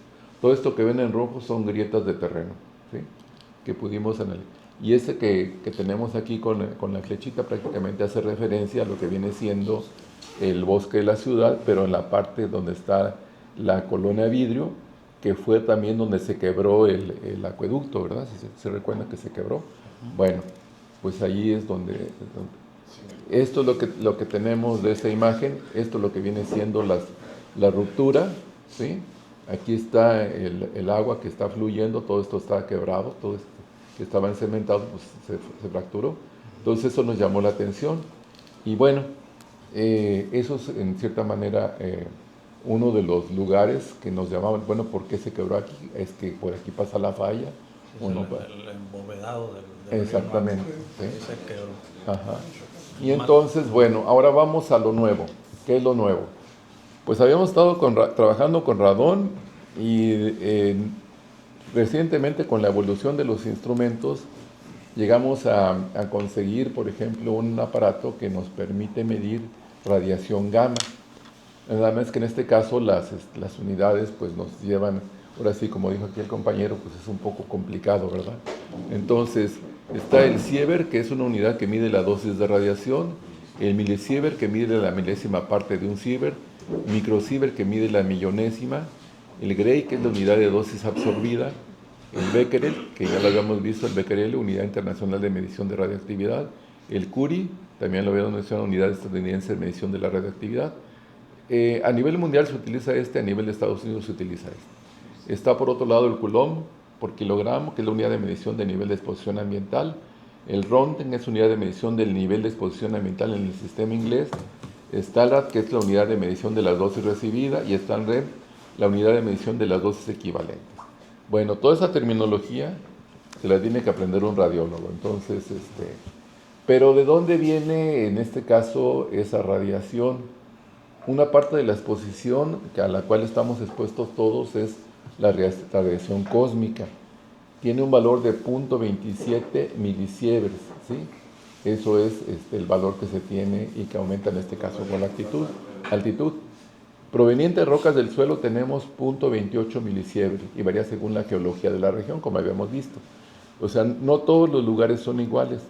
Todo esto que ven en rojo son grietas de terreno, ¿sí? Que pudimos analizar. Y que tenemos aquí con la flechita prácticamente hace referencia a lo que viene siendo el bosque de la ciudad, pero en la parte donde está la colonia Vidrio, que fue también donde se quebró el acueducto, ¿verdad? Si se recuerda que se quebró. Bueno, pues allí es donde esto es lo que tenemos de esa imagen. Esto es lo que viene siendo la ruptura, ¿sí? Aquí está el agua que está fluyendo, todo esto está quebrado, todo esto que estaba encementado, pues se fracturó. Entonces eso nos llamó la atención. Y bueno, eso en cierta manera uno de los lugares que nos llamaban, bueno, ¿por qué se quebró aquí? Es que por aquí pasa la falla. Es el embovedado del exactamente. río, ¿sí? Se quebró. Ajá. Y entonces, bueno, ahora vamos a lo nuevo. ¿Qué es lo nuevo? Pues habíamos estado trabajando con radón y recientemente con la evolución de los instrumentos llegamos a conseguir, por ejemplo, un aparato que nos permite medir radiación gamma. Nada más que en este caso las unidades pues nos llevan, ahora sí, como dijo aquí el compañero, pues es un poco complicado, ¿verdad? Entonces, está el Sievert, que es una unidad que mide la dosis de radiación, el milisievert, que mide la milésima parte de un sievert, microsievert, que mide la millonésima, el Gray, que es la unidad de dosis absorbida, el Becquerel, que ya lo habíamos visto, el Becquerel, Unidad Internacional de Medición de Radioactividad, el Curie, también lo habíamos mencionado, Unidad Estadounidense de Medición de la Radioactividad. A nivel mundial se utiliza a nivel de Estados Unidos se utiliza este. Está por otro lado el Coulomb por kilogramo, que es la unidad de medición del nivel de exposición ambiental. El Röntgen es unidad de medición del nivel de exposición ambiental en el sistema inglés. Stalat, que es la unidad de medición de la dosis recibida, y Stanrem, la unidad de medición de las dosis equivalentes. Bueno, toda esa terminología se la tiene que aprender un radiólogo. Entonces, pero ¿de dónde viene en este caso esa radiación? Una parte de la exposición a la cual estamos expuestos todos es la radiación cósmica. Tiene un valor de 0.27 milisieverts, ¿sí? Eso es el valor que se tiene y que aumenta en este caso con la altitud. Proveniente de rocas del suelo tenemos 0.28 milisieverts y varía según la geología de la región, como habíamos visto. O sea, no todos los lugares son iguales.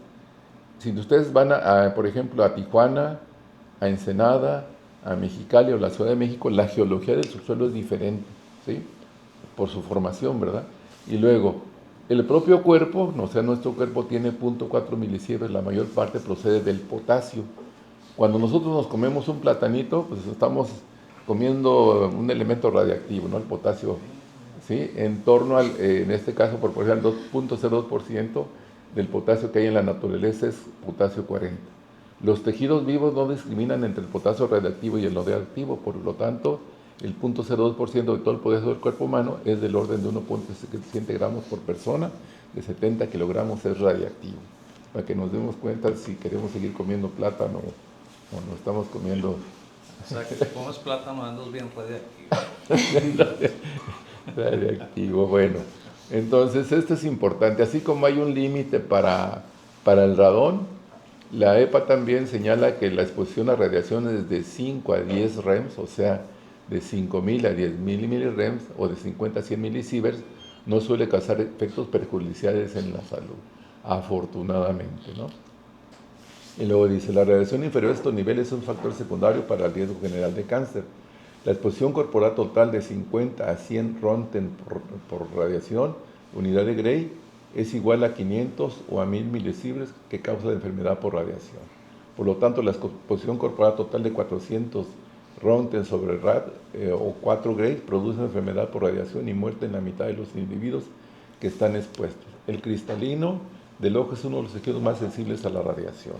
Si ustedes van, por ejemplo, a Tijuana, a Ensenada, a Mexicali o la Ciudad de México, la geología del subsuelo es diferente, ¿sí? Por su formación, ¿verdad? Y luego, el propio cuerpo, o sea, nuestro cuerpo tiene 0.4 milisieverts, la mayor parte procede del potasio. Cuando nosotros nos comemos un platanito, pues estamos comiendo un elemento radiactivo, ¿no? El potasio, ¿sí? En torno al, en este caso, por ejemplo, el 2.02% del potasio que hay en la naturaleza es potasio 40. Los tejidos vivos no discriminan entre el potasio radiactivo y el no radiactivo, por lo tanto, el 0.02% de todo el potasio del cuerpo humano es del orden de 1.7 gramos por persona, de 70 kilogramos es radiactivo. Para que nos demos cuenta si queremos seguir comiendo plátano o no estamos comiendo... O sea, que si comes plátano andas bien radiactivo. Radiactivo, bueno. Entonces, esto es importante. Así como hay un límite para el radón, la EPA también señala que la exposición a radiaciones es de 5 a 10 REMS, o sea, de 5.000 a 10.000 milirems o de 50 a 100 milisieverts, no suele causar efectos perjudiciales en la salud, afortunadamente, ¿no? Y luego dice, la radiación inferior a estos niveles es un factor secundario para el riesgo general de cáncer. La exposición corporal total de 50 a 100 Röntgen por radiación, unidad de Gray, es igual a 500 o a 1000 milisieverts que causa la enfermedad por radiación. Por lo tanto, la exposición corporal total de 400 Röntgen sobre rad o 4 Gray produce enfermedad por radiación y muerte en la mitad de los individuos que están expuestos. El cristalino del ojo es uno de los tejidos más sensibles a la radiación.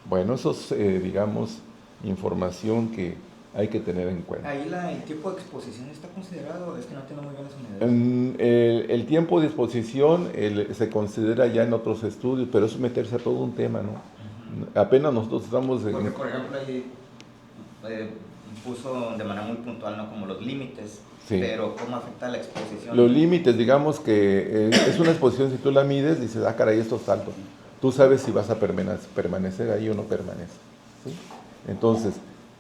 Bueno, eso es, digamos, información que hay que tener en cuenta. Ahí el tiempo de exposición está considerado, es que no tengo muy bien las unidades. El tiempo de exposición se considera ya en otros estudios, pero eso es meterse a todo un tema, ¿no? Apenas nosotros estamos... Porque, por ejemplo, ahí puso de manera muy puntual, ¿no? Como los límites, sí. Pero ¿cómo afecta la exposición? Los límites, digamos que es una exposición, si tú la mides, dices, ah, caray, esto es alto. Tú sabes si vas a permanecer ahí o no permanece, ¿sí? Entonces,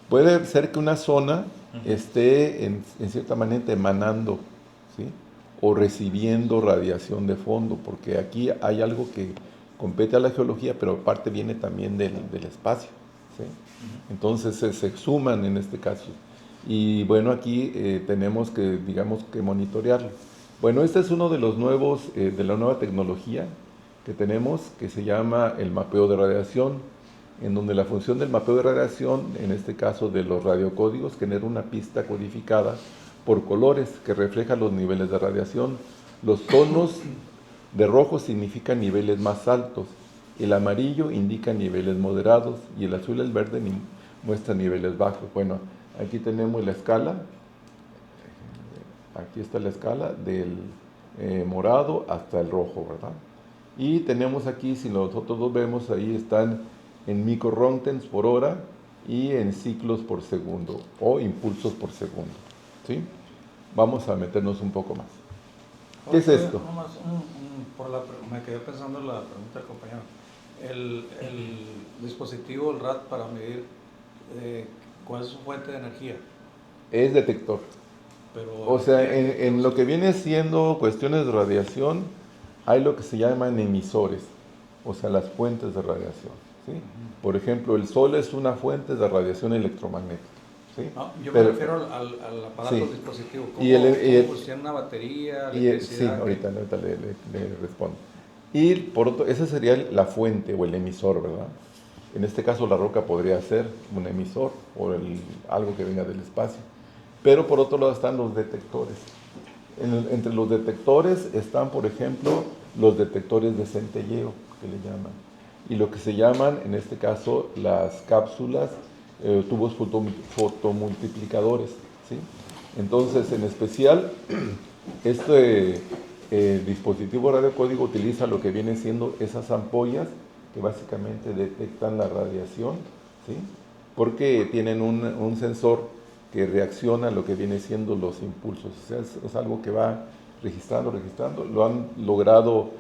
puede ser que una zona esté en cierta manera emanando, ¿sí? O recibiendo radiación de fondo, porque aquí hay algo que compete a la geología, pero aparte viene también del espacio, ¿sí? Entonces se suman en este caso. Y bueno, aquí tenemos que, digamos, que monitorearlo. Bueno, este es uno de los nuevos, de la nueva tecnología que tenemos, que se llama el mapeo de radiación, en donde la función del mapeo de radiación, en este caso de los radiocódigos, genera una pista codificada por colores que refleja los niveles de radiación. Los tonos de rojo significan niveles más altos, el amarillo indica niveles moderados y el azul y el verde muestran niveles bajos. Bueno, aquí tenemos la escala Aquí está la escala del morado hasta el rojo, ¿verdad? Y tenemos aquí, si nosotros los vemos, ahí están en microrontgens por hora y en ciclos por segundo o impulsos por segundo, ¿sí? Vamos a meternos un poco más. ¿Qué es esto? Me quedé pensando en la pregunta del compañero. El dispositivo, el RAD, para medir cuál es su fuente de energía. Es detector. Pero, o sea, en lo que viene siendo cuestiones de radiación, hay lo que se llaman emisores, o sea, las fuentes de radiación, ¿sí? Por ejemplo, el Sol es una fuente de radiación electromagnética, ¿sí? No, yo me refiero al aparato, sí. dispositivo. ¿Cómo, ¿Cómo funciona una batería, sí, electricidad? ahorita le respondo. Y por otro, esa sería la fuente o el emisor, ¿verdad? En este caso la roca podría ser un emisor o algo que venga del espacio. Pero por otro lado están los detectores. Entre los detectores están, por ejemplo, los detectores de centelleo, que le llaman. Y lo que se llaman, en este caso, las cápsulas, tubos fotomultiplicadores, ¿sí? Entonces, en especial, este dispositivo radiocódigo utiliza lo que viene siendo esas ampollas que básicamente detectan la radiación, ¿sí? Porque tienen un sensor que reacciona a lo que viene siendo los impulsos. O sea, es algo que va registrando. Lo han logrado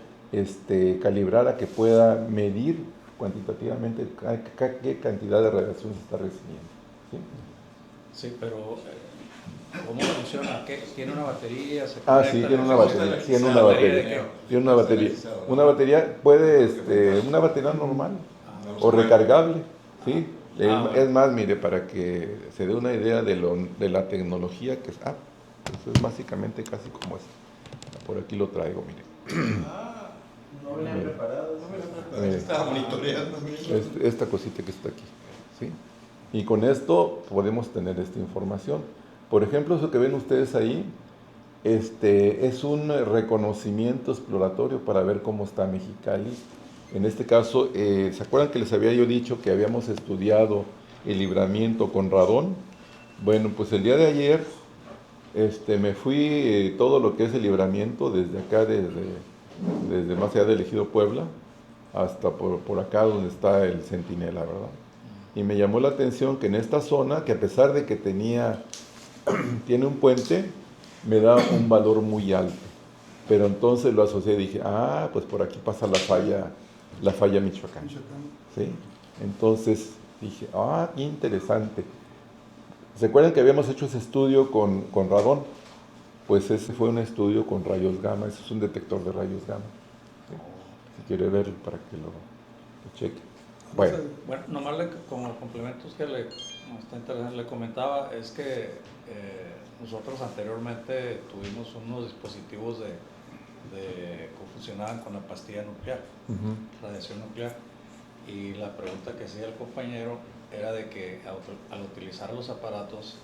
calibrar a que pueda medir cuantitativamente qué cantidad de radiación se está recibiendo, ¿sí? Sí, pero ¿cómo funciona? ¿Tiene una batería? Sí, tiene una batería. Tiene una batería. Una batería puede, una batería normal o recargable, ¿sí? Es más, mire, para que se dé una idea de la tecnología que es, eso es básicamente casi como esto. Por aquí lo traigo, mire. No me la han preparado. Estaba monitoreando. Esta cosita que está aquí, ¿sí? Y con esto podemos tener esta información. Por ejemplo, eso que ven ustedes ahí, es un reconocimiento exploratorio para ver cómo está Mexicali. En este caso, ¿se acuerdan que les había yo dicho que habíamos estudiado el libramiento con radón? Bueno, pues el día de ayer me fui todo lo que es el libramiento, desde acá, desde más allá del Ejido Puebla, hasta por acá donde está el Centinela, ¿verdad? Y me llamó la atención que en esta zona, que a pesar de que tiene un puente, me da un valor muy alto. Pero entonces lo asocié y dije, pues por aquí pasa la falla Michoacán. ¿Sí? Entonces dije, qué interesante. ¿Se acuerdan que habíamos hecho ese estudio con radón? Pues ese fue un estudio con rayos gamma, ese es un detector de rayos gamma. ¿Sí? Si quiere verlo para que lo cheque. Bueno, nomás como complementos que le comentaba, es que nosotros anteriormente tuvimos unos dispositivos que funcionaban con la pastilla nuclear, radiación nuclear, y la pregunta que hacía el compañero era de que al utilizar los aparatos,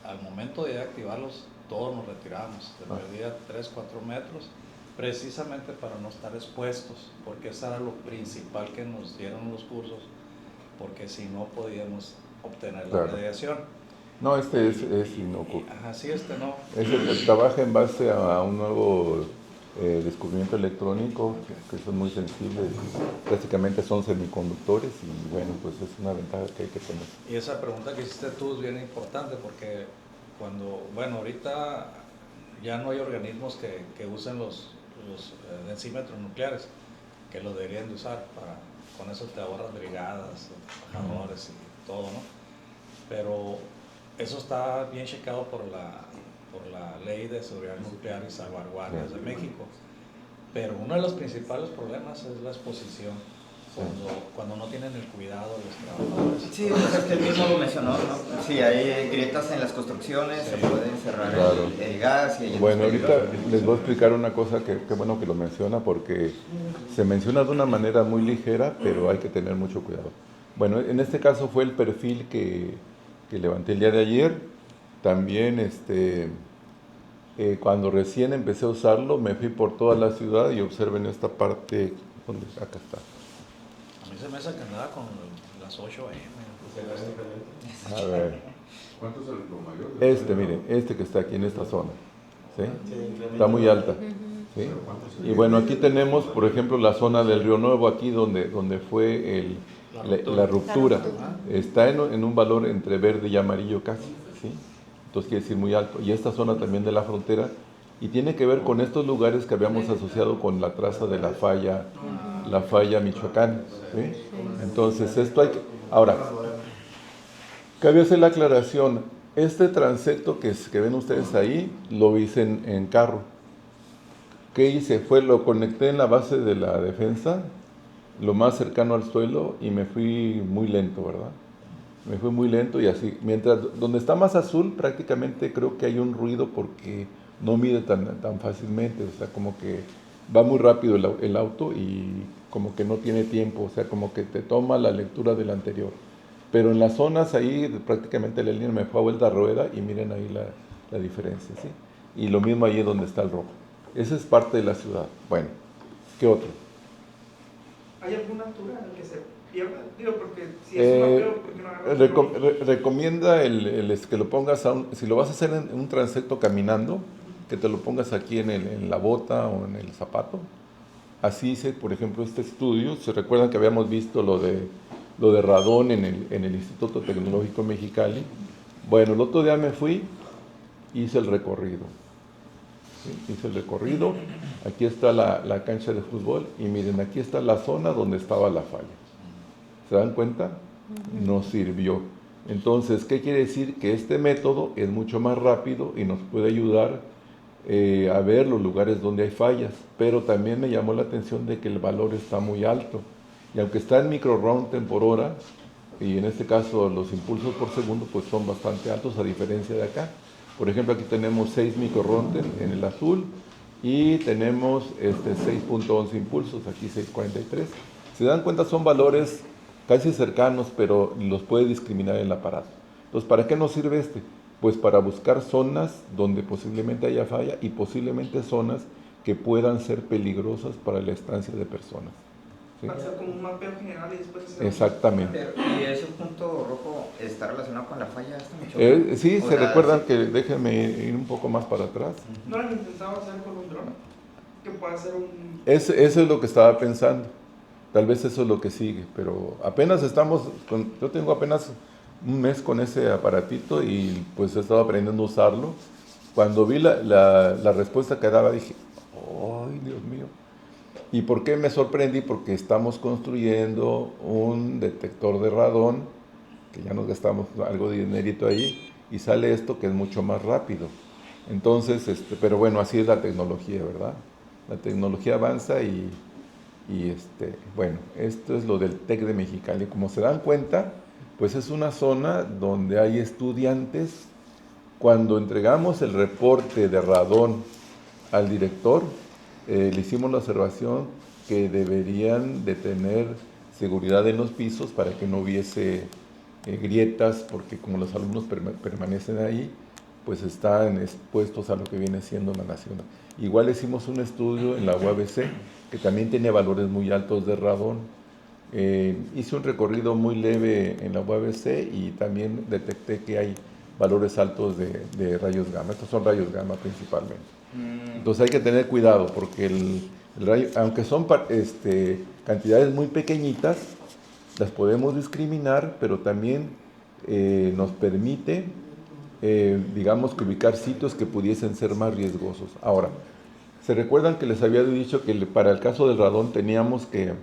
al momento de activarlos, todos nos retirábamos, se perdía 3-4 metros, precisamente para no estar expuestos, porque eso era lo principal que nos dieron los cursos, porque si no podíamos obtener la radiación. No, es inocuo. Sí, no. Trabaja en base a un nuevo descubrimiento electrónico, que son muy sensibles, prácticamente son semiconductores, y bueno, pues es una ventaja que hay que tener. Y esa pregunta que hiciste tú es bien importante, porque ahorita ya no hay organismos que usen los densímetros nucleares, que lo deberían de usar, con eso te ahorras brigadas, trabajadores y todo, ¿no? Pero eso está bien checado por la Ley de Seguridad Nuclear y Salvaguardias de México. Pero uno de los principales problemas es la exposición, cuando no tienen el cuidado de los trabajadores. Sí, pues es que él mismo lo mencionó, ¿no? Sí, hay grietas en las construcciones, se puede encerrar el gas. Y bueno, ahorita les voy a explicar una cosa que bueno que lo menciona, porque se menciona de una manera muy ligera, pero hay que tener mucho cuidado. Bueno, en este caso fue el perfil que levanté el día de ayer. También cuando recién empecé a usarlo, me fui por toda la ciudad y observen esta parte, donde acá está. A mí se me hace que andaba con las 8 AM. A ver. ¿Cuánto es el mayor? Mire, que está aquí en esta zona. ¿sí? Está muy alta. ¿Sí? Y bueno, aquí tenemos, por ejemplo, la zona del Río Nuevo, aquí donde fue la ruptura. Está en un valor entre verde y amarillo casi, ¿sí? Entonces quiere decir muy alto. Y esta zona también de la frontera, y tiene que ver con estos lugares que habíamos asociado con la traza de la falla Michoacán, ¿sí? Entonces esto hay que... Ahora, cabe hacer la aclaración, este transecto que ven ustedes ahí, lo hice en carro. ¿Qué hice? Lo conecté en la base de la defensa, lo más cercano al suelo, y me fui muy lento, ¿verdad? Me fui muy lento y así. Mientras, donde está más azul, prácticamente creo que hay un ruido porque no mide tan fácilmente, o sea, como que va muy rápido el auto y como que no tiene tiempo, o sea, como que te toma la lectura del anterior. Pero en las zonas ahí, prácticamente la línea me fue a vuelta a rueda y miren ahí la diferencia, ¿sí? Y lo mismo ahí donde está el rojo. Esa es parte de la ciudad. Bueno, ¿qué otro? ¿Hay alguna altura en la que se pierda? Digo, porque si es un mapeo, ¿por qué no agarras recomienda que lo pongas, si lo vas a hacer en un transecto caminando, que te lo pongas aquí en la bota o en el zapato. Así hice, por ejemplo, este estudio. ¿Se recuerdan que habíamos visto lo de radón en el Instituto Tecnológico Mexicali? Bueno, el otro día me fui, hice el recorrido. ¿Sí? Hice el recorrido, aquí está la cancha de fútbol y miren, aquí está la zona donde estaba la falla. ¿Se dan cuenta? No sirvió. Entonces, ¿qué quiere decir? Que este método es mucho más rápido y nos puede ayudar a ver los lugares donde hay fallas, pero también me llamó la atención de que el valor está muy alto. Y aunque está en microronten por hora, y en este caso los impulsos por segundo, pues son bastante altos a diferencia de acá. Por ejemplo, aquí tenemos 6 microronten en el azul y tenemos 6.11 impulsos, aquí 6.43. Se dan cuenta, son valores casi cercanos, pero los puede discriminar el aparato. Entonces, ¿para qué nos sirve este? Pues para buscar zonas donde posiblemente haya falla y posiblemente zonas que puedan ser peligrosas para la estancia de personas. ¿Sí? Va a ser como un mapeo general y después hacer... Exactamente. ¿Y ese punto rojo está relacionado con la falla esta Michoacán? Sí, se recuerdan que déjenme ir un poco más para atrás. ¿No lo han intentado hacer con un dron? Que pueda ser un... Eso es lo que estaba pensando. Tal vez eso es lo que sigue, pero apenas yo tengo apenas un mes con ese aparatito y pues he estado aprendiendo a usarlo. Cuando vi la respuesta que daba dije, ¡ay, Dios mío! ¿Y por qué me sorprendí? Porque estamos construyendo un detector de radón, que ya nos gastamos algo de dinerito ahí, y sale esto que es mucho más rápido. Entonces, pero bueno, así es la tecnología, ¿verdad? La tecnología avanza y bueno, esto es lo del TEC de Mexicali. Como se dan cuenta, pues es una zona donde hay estudiantes. Cuando entregamos el reporte de radón al director, le hicimos la observación que deberían de tener seguridad en los pisos para que no hubiese grietas, porque como los alumnos permanecen ahí, pues están expuestos a lo que viene siendo la nacional. Igual hicimos un estudio en la UABC, que también tiene valores muy altos de radón. Hice un recorrido muy leve en la UABC y también detecté que hay valores altos de rayos gamma. Estos son rayos gamma principalmente. Entonces hay que tener cuidado porque el rayo, aunque son cantidades muy pequeñitas, las podemos discriminar, pero también nos permite, digamos, que ubicar sitios que pudiesen ser más riesgosos. Ahora, ¿se recuerdan que les había dicho que para el caso del radón teníamos que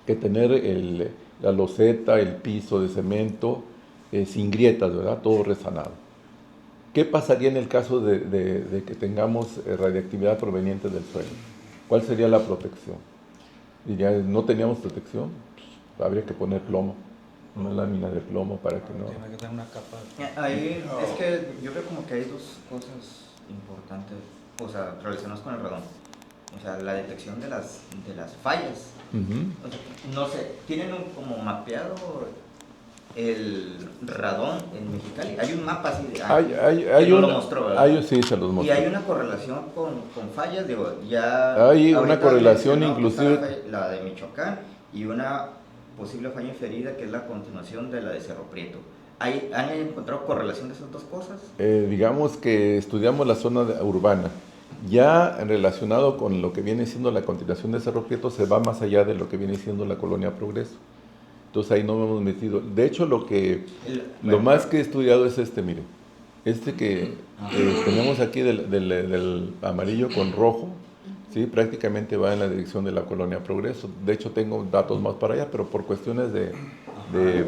tener la loseta, el piso de cemento, sin grietas, ¿verdad? Todo resanado. ¿Qué pasaría en el caso de que tengamos radiactividad proveniente del suelo? ¿Cuál sería la protección? Diría, ¿no teníamos protección? Pues, habría que poner plomo, una lámina de plomo para que no... Tiene que tener una capa. Ahí es que yo veo como que hay dos cosas importantes, o sea, relacionadas con el radón. O sea, la detección de las fallas. O sea, no sé, ¿tienen como mapeado el radón en Mexicali? Hay un mapa así de lo mostró, ¿verdad? Sí, se los mostró. Y hay una correlación con fallas, digo, ya... Hay una correlación inclusive... La de Michoacán y una posible falla inferida que es la continuación de la de Cerro Prieto. ¿Han encontrado correlación de esas dos cosas? Digamos que estudiamos la zona urbana. Ya relacionado con lo que viene siendo la continuación de Cerro Prieto, se va más allá de lo que viene siendo la Colonia Progreso. Entonces ahí no me hemos metido. De hecho, lo más que he estudiado es mire. Que tenemos aquí del amarillo con rojo, ¿sí? Prácticamente va en la dirección de la Colonia Progreso. De hecho, tengo datos más para allá, pero por cuestiones de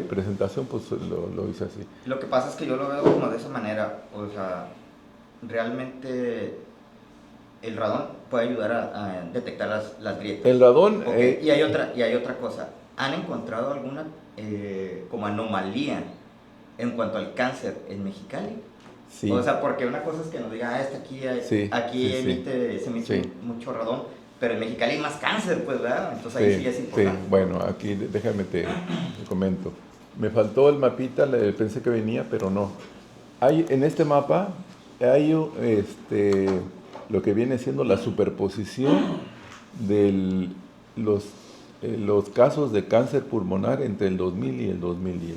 presentación, pues lo hice así. Lo que pasa es que yo lo veo como de esa manera. O sea, realmente el radón puede ayudar a detectar las grietas. El radón... Y hay otra cosa. ¿Han encontrado alguna como anomalía en cuanto al cáncer en Mexicali? Sí. O sea, porque una cosa es que nos diga, aquí se emite mucho radón, pero en Mexicali hay más cáncer, pues, ¿verdad? Entonces ahí sí es importante. Sí, bueno, aquí déjame te comento. Me faltó el mapita, pensé que venía, pero no. En este mapa hay lo que viene siendo la superposición de los casos de cáncer pulmonar entre el 2000 y el 2010.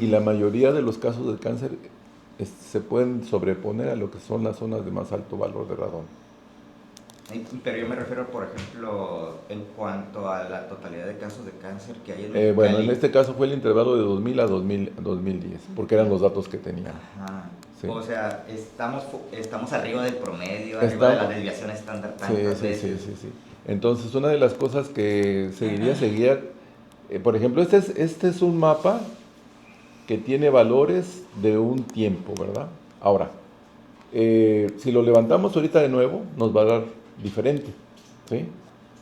Y la mayoría de los casos de cáncer se pueden sobreponer a lo que son las zonas de más alto valor de radón. Pero yo me refiero, por ejemplo, en cuanto a la totalidad de casos de cáncer que hay en Mexicali. Bueno, en este caso fue el intervalo de 2000 a 2010, porque eran los datos que tenía. Ajá. Sí. O sea, estamos arriba del promedio, arriba de la desviación estándar. Sí. Entonces, una de las cosas que seguiría, por ejemplo, este es un mapa que tiene valores de un tiempo, ¿verdad? Ahora, si lo levantamos ahorita de nuevo, nos va a dar diferente, ¿sí?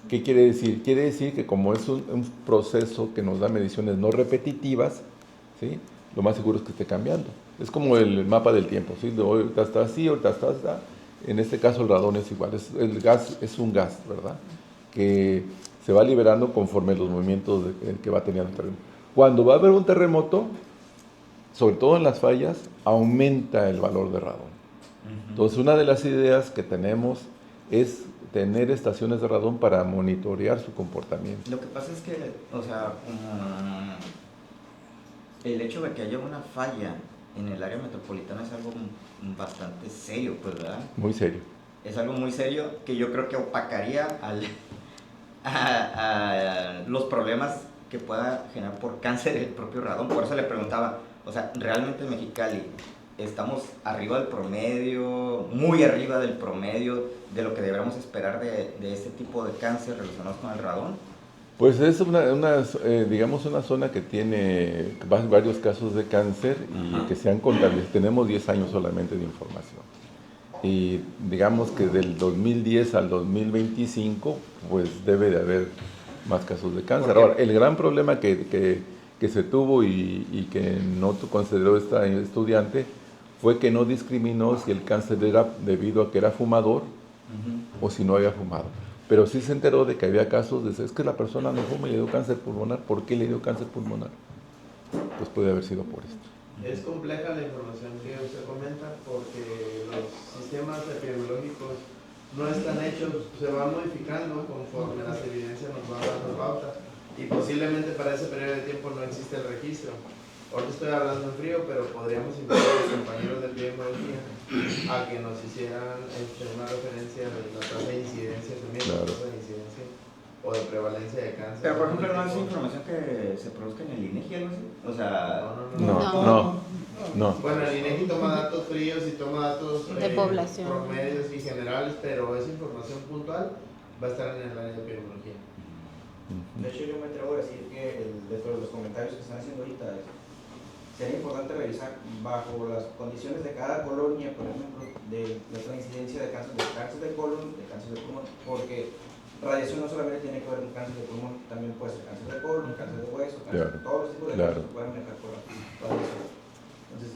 ¿Qué quiere decir? Quiere decir que como es un proceso que nos da mediciones no repetitivas, ¿sí? Lo más seguro es que esté cambiando. Es como el mapa del tiempo, ¿sí? Ahorita está así, ahorita está así. En este caso el radón es igual, el gas es un gas, ¿verdad? Que se va liberando conforme los movimientos que va teniendo el terreno. Cuando va a haber un terremoto, sobre todo en las fallas, aumenta el valor de radón. Entonces, una de las ideas que tenemos es tener estaciones de radón para monitorear su comportamiento. Lo que pasa es que, o sea, el hecho de que haya una falla en el área metropolitana es algo bastante serio, pues, ¿verdad? Muy serio. Es algo muy serio que yo creo que opacaría a los problemas que pueda generar por cáncer el propio radón. Por eso le preguntaba, o sea, ¿realmente en Mexicali estamos arriba del promedio, muy arriba del promedio de lo que deberíamos esperar de este tipo de cáncer relacionados con el radón? Pues es digamos una zona que tiene varios casos de cáncer y que se han contabilizado. Tenemos 10 años solamente de información. Y digamos que del 2010 al 2025, pues debe de haber más casos de cáncer. Ahora, el gran problema que se tuvo y que no consideró esta estudiante fue que no discriminó si el cáncer era debido a que era fumador o si no había fumado. Pero sí se enteró de que había casos de, es que la persona no fuma y le dio cáncer pulmonar. ¿Por qué le dio cáncer pulmonar? Pues puede haber sido por esto. Es compleja la información que usted comenta porque los sistemas epidemiológicos no están hechos, se van modificando conforme las evidencias nos van dando pauta y posiblemente para ese periodo de tiempo no existe el registro. Ahorita estoy hablando en frío, pero podríamos invitar a los compañeros de epidemiología a que nos hicieran una referencia de la tasa de incidencia también, la tasa de incidencia o de prevalencia de cáncer. Pero por ejemplo, ¿no es información que se produzca en el INEGI algo así? O sea... No. Bueno, el INEGI toma datos fríos y toma datos de población, promedios y generales, pero esa información puntual va a estar en el área de epidemiología. De hecho, yo me atrevo a decir que dentro de los comentarios que están haciendo ahorita, sería importante revisar bajo las condiciones de cada colonia, por ejemplo, de la incidencia de cáncer de colon, de cáncer de pulmón, porque radiación no solamente tiene que ver con cáncer de pulmón, también puede ser cáncer de colon, cáncer de hueso, cáncer de todos los tipos de cáncer que pueden manejar por radiación. Entonces,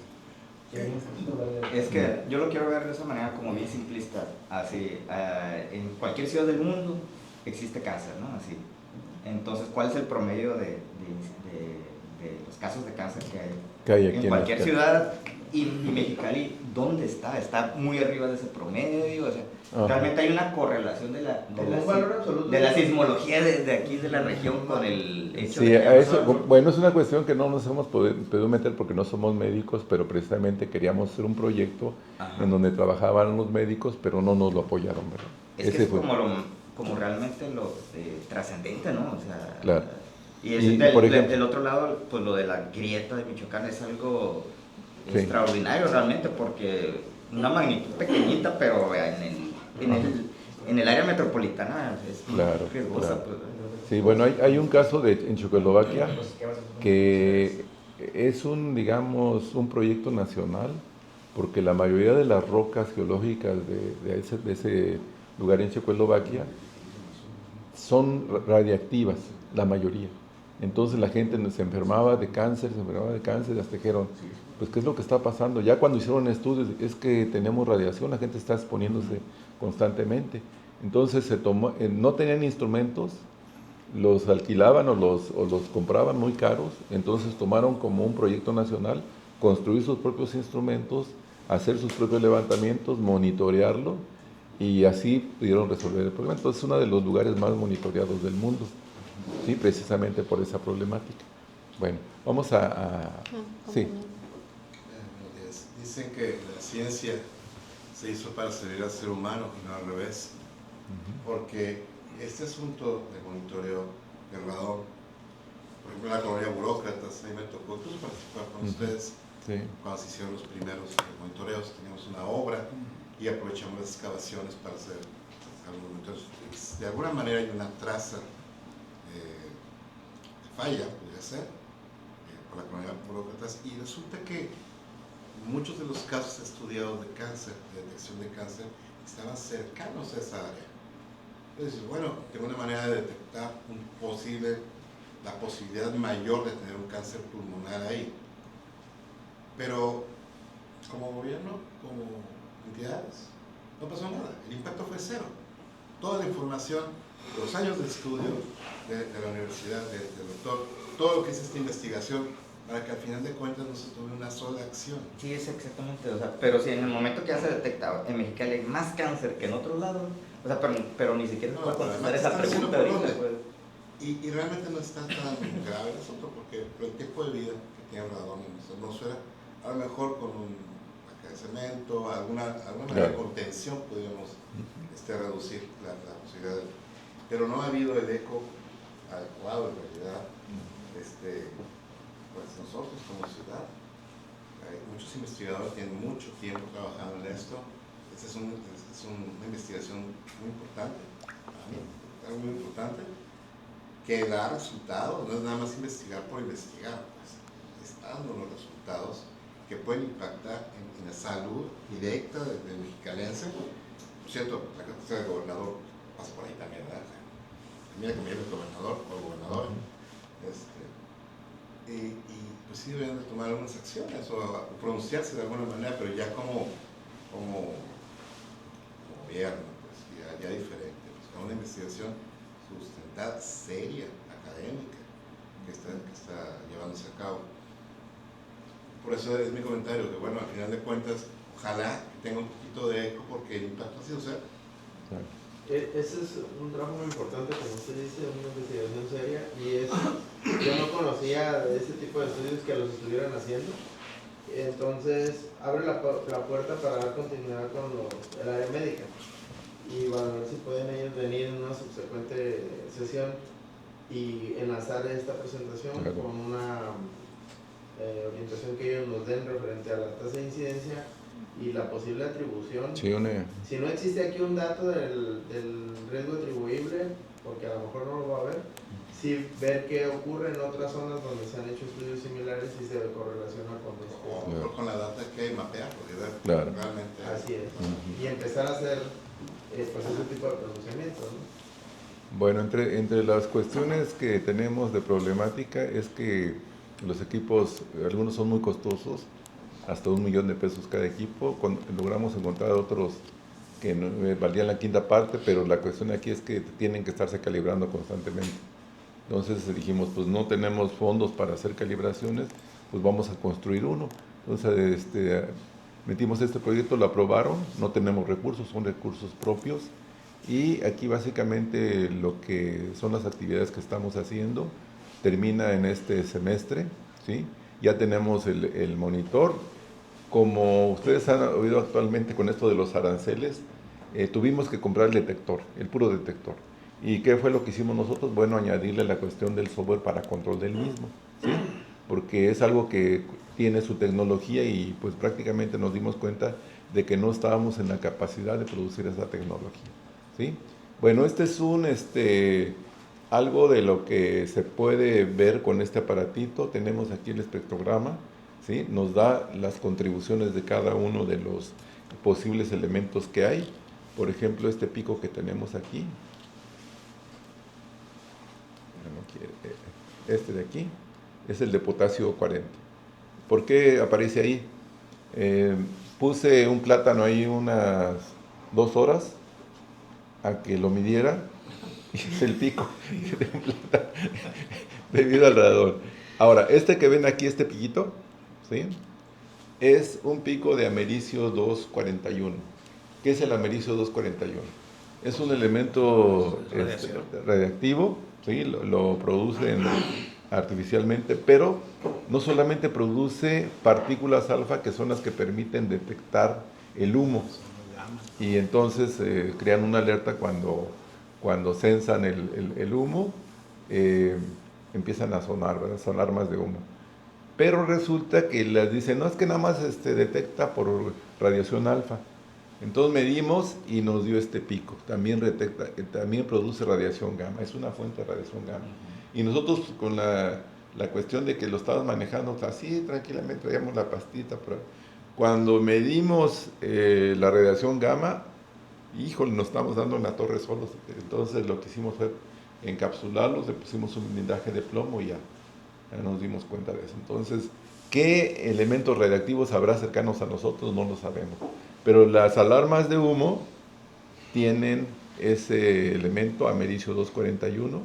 es que yo lo quiero ver de esa manera como bien simplista, así, en cualquier ciudad del mundo existe cáncer, ¿no? Así. Entonces, ¿cuál es el promedio de los casos de cáncer que hay aquí en cualquier ciudad Y Mexicali, ¿dónde está? Está muy arriba de ese promedio, o sea, Ajá. realmente hay una correlación de la Como un valor absoluto. de la sismología de aquí de la región con el hecho Sí, de que a eso, nosotros- bueno, es una cuestión que no nos hemos podido meter porque no somos médicos, pero precisamente queríamos hacer un proyecto Ajá. en donde trabajaban los médicos, pero no nos lo apoyaron, ¿verdad? Es que Ese es fue. como realmente lo trascendente, ¿no? O sea, Claro. y, es Y, del, por ejemplo- del otro lado, pues lo de la grieta de Michoacán es algo Sí. extraordinario realmente, porque una magnitud pequeñita, pero en el área metropolitana es muy Claro, riesgosa. claro. Pues. Sí, bueno, hay un caso en Checoslovaquia que es digamos, un proyecto nacional, porque la mayoría de las rocas geológicas de ese lugar en Checoslovaquia son radiactivas, la mayoría. Entonces la gente se enfermaba de cáncer, hasta dijeron, pues ¿qué es lo que está pasando? Ya cuando hicieron estudios, es que tenemos radiación, la gente está exponiéndose constantemente. Entonces no tenían instrumentos, los alquilaban o los compraban muy caros, entonces tomaron como un proyecto nacional, construir sus propios instrumentos, hacer sus propios levantamientos, monitorearlo, y así pudieron resolver el problema. Entonces es uno de los lugares más monitoreados del mundo, sí, precisamente por esa problemática. Bueno, vamos a sí. Buenos días. Dicen que la ciencia se hizo para servir al ser humano y no al revés, porque este asunto de monitoreo del radón, por ejemplo en la colonia Burócratas, ahí me tocó incluso participar con ustedes, sí, cuando se hicieron los primeros monitoreos, teníamos una obra y aprovechamos las excavaciones para hacer algunos monitoreos. De alguna manera hay una traza de falla, podría ser, por la colonia Burócratas, y resulta que muchos de los casos estudiados de cáncer, de detección de cáncer, estaban cercanos a esa área. Entonces, bueno, tengo una manera de detectar la posibilidad mayor de tener un cáncer pulmonar ahí. Pero como gobierno, como entidades, no pasó nada. El impacto fue cero. Toda la información, los años de estudio de la universidad, del doctor, todo lo que es esta investigación, para que al final de cuentas no se tome una sola acción. Sí, es exactamente, o sea, pero si en el momento que ya se detecta en Mexicali hay más cáncer que en otros lados, o sea, pero ni siquiera se puede contestar esa pregunta ahorita, pues. Y realmente no está tan grave el asunto, porque el tiempo de vida que tiene el radón en nuestra atmósfera, a lo mejor con un placa de cemento, alguna manera de contención podríamos reducir la posibilidad pero no ha habido el eco adecuado en realidad. Pues nosotros como ciudad, muchos investigadores tienen mucho tiempo trabajando en esto. Esta es una investigación muy importante, algo muy importante, que da resultados, no es nada más investigar por investigar, pues, está dando los resultados que pueden impactar en la salud directa del mexicalense. Por cierto, la capacidad del gobernador pasa por ahí también, ¿verdad? Mira que me lleva el gobernador o el gobernador. Y pues sí deberían de tomar algunas acciones o pronunciarse de alguna manera, pero ya como gobierno, pues ya diferente, pues, con una investigación sustentada, seria, académica, que está llevándose a cabo. Por eso es mi comentario, que bueno, al final de cuentas, ojalá que tenga un poquito de eco, porque el impacto ha sido cero. Ese es un trabajo muy importante, como usted dice, una investigación seria, y yo no conocía de ese tipo de estudios que los estuvieran haciendo, entonces abre la puerta para dar continuidad con el área médica, y van a ver si pueden ellos venir en una subsecuente sesión y enlazar esta presentación con una orientación que ellos nos den referente a la tasa de incidencia y la posible atribución. Sí, si no existe aquí un dato del riesgo atribuible, porque a lo mejor no lo va a haber, sí ver qué ocurre en otras zonas donde se han hecho estudios similares y se correlaciona con esto. O con la data que hay mapear, porque claro, realmente... Así es. Y empezar a hacer pues ese tipo de pronunciamientos, ¿no? Bueno, entre las cuestiones que tenemos de problemática es que los equipos, algunos son muy costosos, hasta $1 millón de pesos cada equipo. Logramos encontrar otros que valían la quinta parte, pero la cuestión aquí es que tienen que estarse calibrando constantemente. Entonces dijimos, pues no tenemos fondos para hacer calibraciones, pues vamos a construir uno. Entonces, metimos este proyecto, lo aprobaron, no tenemos recursos, son recursos propios. Y aquí básicamente lo que son las actividades que estamos haciendo termina en este semestre, ¿sí? Ya tenemos el monitor. Como ustedes han oído actualmente con esto de los aranceles, tuvimos que comprar el detector, el puro detector. ¿Y qué fue lo que hicimos nosotros? Bueno, añadirle la cuestión del software para control del mismo, ¿sí? Porque es algo que tiene su tecnología y pues prácticamente nos dimos cuenta de que no estábamos en la capacidad de producir esa tecnología, ¿sí? Bueno, este es algo de lo que se puede ver con este aparatito. Tenemos aquí el espectrograma, ¿sí? Nos da las contribuciones de cada uno de los posibles elementos que hay. Por ejemplo, este pico que tenemos aquí, este de aquí, es el de potasio 40. ¿Por qué aparece ahí? Puse un plátano ahí unas 2 horas a que lo midiera y es el pico de un plátano debido al radiador. Ahora, este que ven aquí, este piquito, ¿sí? Es un pico de americio 241. ¿Qué es el americio 241? Es un elemento radiactivo, ¿sí? Lo producen artificialmente, pero no solamente produce partículas alfa, que son las que permiten detectar el humo, y entonces crean una alerta cuando sensan el humo, empiezan a sonar, ¿verdad? Son alarmas de humo. Pero resulta que les dicen, no, es que nada más detecta por radiación alfa. Entonces medimos y nos dio este pico. También produce radiación gamma, es una fuente de radiación gamma. Y nosotros con la cuestión de que lo estábamos manejando así, tranquilamente traíamos la pastita. Cuando medimos la radiación gamma, híjole, nos estamos dando en la torre solos. Entonces lo que hicimos fue encapsularlos, le pusimos un blindaje de plomo y ya nos dimos cuenta de eso. Entonces, ¿qué elementos radiactivos habrá cercanos a nosotros? No lo sabemos. Pero las alarmas de humo tienen ese elemento americio 241,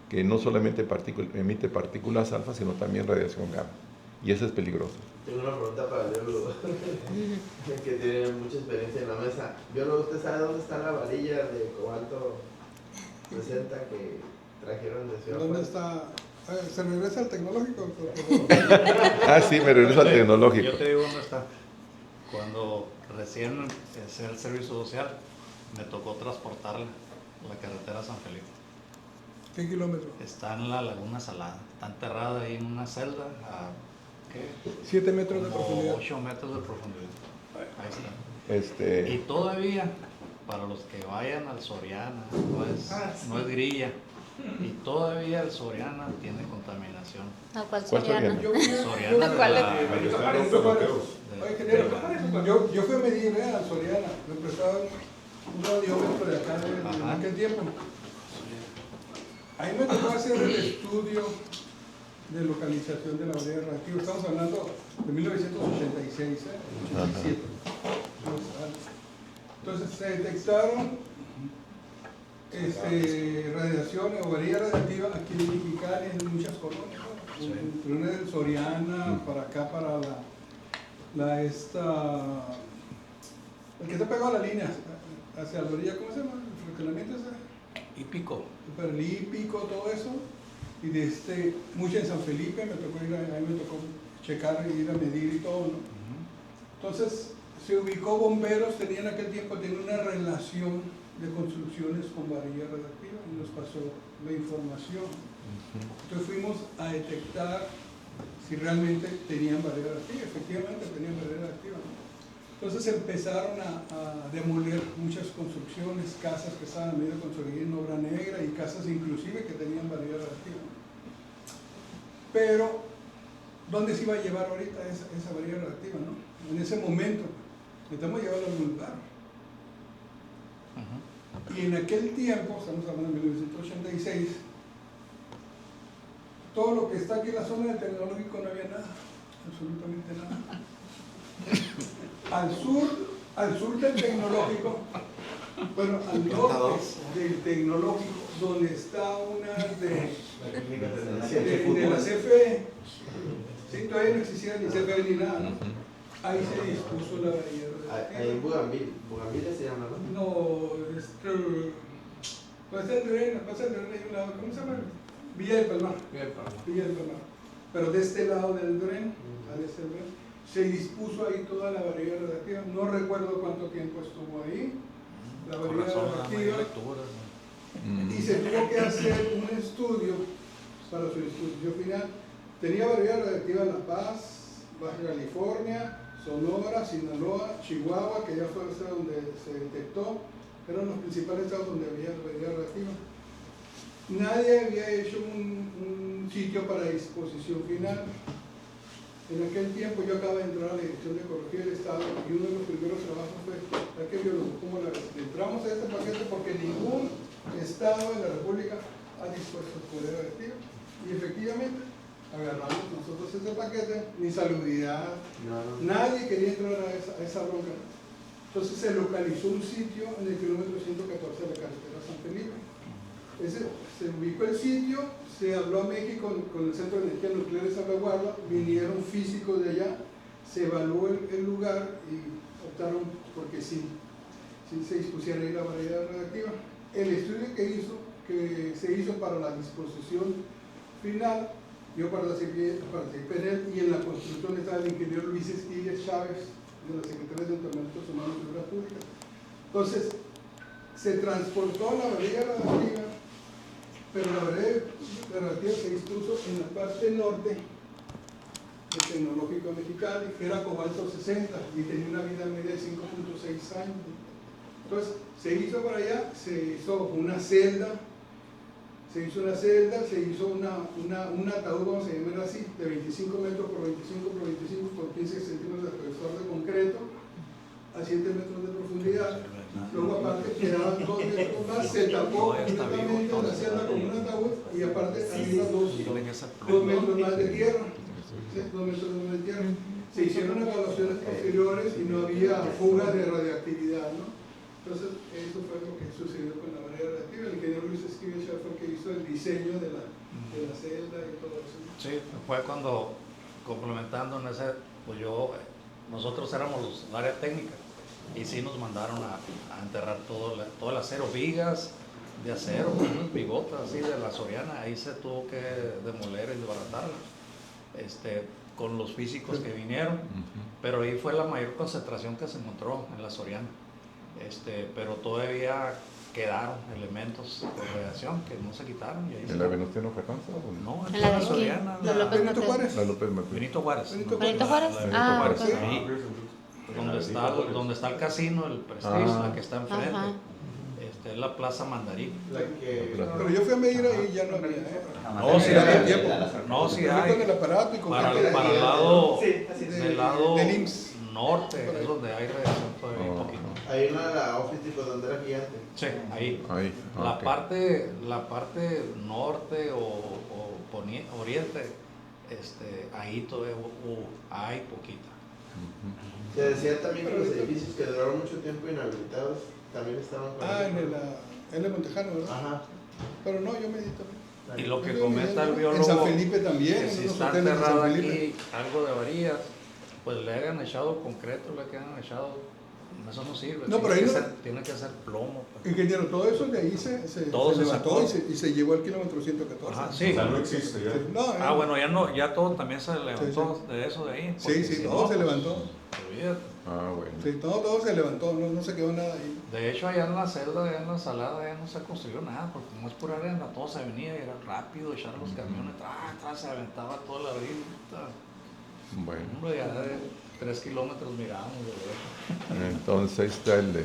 que no solamente emite partículas alfa, sino también radiación gamma. Y eso es peligroso. Tengo una pregunta para el biólogo, que tiene mucha experiencia en la mesa. Biólogo, ¿usted sabe dónde está la varilla de cobalto 60 que trajeron de Ciudad ¿Dónde Juárez? está? ¿Se regresa al tecnológico? Sí, me regreso al tecnológico. Yo te digo dónde está. Cuando recién empecé el servicio social, me tocó transportarla la carretera San Felipe. ¿Qué kilómetro? Está en la Laguna Salada. Está enterrada ahí en una celda a, ¿qué? 7 metros de profundidad. 8 metros de profundidad. Ahí está. Y todavía, para los que vayan al Soriana, no es grilla. Y todavía el Soriana tiene contaminación. ¿A cuál Soriana? Soriana de ¿Cuál Yo fui a medir al Soriana, me prestaban un radiómetro de acá en aquel tiempo. Ahí me tocó hacer el estudio de localización de la varilla radiactiva. Estamos hablando de 1986, 87. Entonces se detectaron radiaciones o varilla radiactiva aquí en Mexicali, en muchas colonias, ¿no? Sí. Una del Soriana, para acá, para el que está pegado a la línea, hacia la orilla, ¿cómo se llama? El fraccionamiento ese. Hípico. Para el Hípico, todo eso. Y mucho en San Felipe, ahí me tocó checar y ir a medir y todo, ¿no? Entonces, se ubicó bomberos, tenían aquel tiempo, tenían una relación de construcciones con varilla radiactiva y nos pasó la información. Entonces fuimos a detectar si realmente tenían varilla radiactiva. Efectivamente tenían varilla radiactiva, ¿no? Entonces empezaron a demoler muchas construcciones, casas que estaban a medio construir en obra negra y casas inclusive que tenían varilla radiactiva, ¿no? Pero, ¿dónde se iba a llevar ahorita esa varilla radiactiva, no? En ese momento, necesitamos llevarla a algún lugar. Y en aquel tiempo, estamos hablando de 1986, todo lo que está aquí en la zona del tecnológico no había nada, absolutamente nada. Al sur del tecnológico, bueno, al norte del tecnológico, donde está una de la CFE, Sí, todavía no existía ni CFE ni nada, ¿no? Ahí se dispuso la varilla radioactiva. Ahí en Bugambilia se llama, ¿no? No, pasa el tren hay un lado, ¿cómo se llama? Villa del Palmar. Villa del Palmar. Pero de este lado del tren, al este tren, se dispuso ahí toda la varilla radioactiva. No recuerdo cuánto tiempo estuvo ahí. La varilla radioactiva. Y se tuvo que hacer un estudio para su disposición final. Tenía varilla radioactiva en La Paz, Baja California, Sonora, Sinaloa, Chihuahua, que ya fue donde se detectó, eran los principales estados donde había varilla radioactiva. Nadie había hecho un sitio para disposición final. En aquel tiempo yo acababa de entrar a la Dirección de Ecología del Estado y uno de los primeros trabajos fue ya que biólogo, ¿cómo la ves? Entramos a este paquete porque ningún estado de la República ha dispuesto el poder radioactivo. Y efectivamente, agarramos nosotros ese paquete, ni salubridad, nadie quería entrar a esa bronca. Entonces se localizó un sitio en el kilómetro 114 de la carretera San Felipe. Se ubicó el sitio, se habló a México con el Centro de Energía Nuclear de Salvaguarda, vinieron físicos de allá, se evaluó el lugar y optaron porque sí se dispusiera ahí la varilla radioactiva. El estudio que se hizo para la disposición final, yo participé en él, y en la construcción estaba el ingeniero Luis Esquilla Chávez, de la Secretaría de Ayuntamientos Humanos y Obras Públicas. Entonces, se transportó la varilla radioactiva, pero la varilla radioactiva se dispuso en la parte norte del Tecnológico Mexicali, que era cobalto 60 y tenía una vida media de 5.6 años. Entonces, se hizo para allá, se hizo una celda, se hizo un ataúd, vamos a llamar así, de 25 metros por 25 por 25 por 15 centímetros de espesor de concreto, a 7 metros de profundidad. Luego aparte quedaban 2 metros más, se tapó completamente la celda con un ataúd y aparte había 2 metros más de tierra. 2 metros más de tierra. Se hicieron evaluaciones posteriores y no había fuga de radioactividad, ¿no? Entonces, eso fue lo que sucedió con la varilla radioactiva. El ingeniero Luis Esquivel fue el que hizo el diseño de la celda y todo eso. Sí, fue cuando, complementando en ese, pues nosotros éramos los área técnica y sí nos mandaron a enterrar todo el acero, vigas de acero, unas bigotas así de la Soriana, ahí se tuvo que demoler y desbaratarla. Con los físicos que vinieron, pero ahí fue la mayor concentración que se encontró en la Soriana. Pero todavía quedaron elementos de radiación que no se quitaron. Y ahí ¿En la Venustiano Carranza? No, en la Soriana. La López Benito Mateos. Juárez. La López Mateos. Benito Juárez. Benito Juárez. Ah, Juárez. ok. Ahí, donde está el casino, el Prestige, la que está enfrente. Ajá. Es la Plaza Mandarín. Pero yo fui a medir ahí y ya no había. No, sí hay. No, sí hay. Con el aparato y con Para gente el lado, del lado del IMSS. norte, es donde hay radiación todavía un poquito. Hay una de la Office tipo donde era gigante. Sí, ahí. Ah, ok. La parte norte o oriente, ahí todavía hay poquita. Se decía también que los edificios que duraron mucho tiempo inhabilitados también estaban con en el Montejano, ¿verdad? Ajá. Pero no, yo medito. Y lo que comenta el biólogo, en San Felipe también, que en si unos está hoteles de San enterrado Felipe. aquí algo de varillas, pues le hayan echado concreto, le hayan echado, eso no sirve. No, pero ahí tiene que ser plomo. Ingeniero, todo eso de ahí se levantó y se llevó al kilómetro 114. Ajá, sí. O sea, no existe ya. No, Bueno, ya todo también se levantó de eso de ahí. Sí, todo se levantó. Olvídate. Ah, bueno. Sí, todo se levantó, no se quedó nada ahí. De hecho, allá en la celda, allá en la salada, ya no se construyó nada, porque como es pura arena, todo se venía y era rápido echar los camiones, se aventaba todo el abril. Bueno. Hombre, ya de 3 kilómetros mirábamos de ver. Entonces, dale.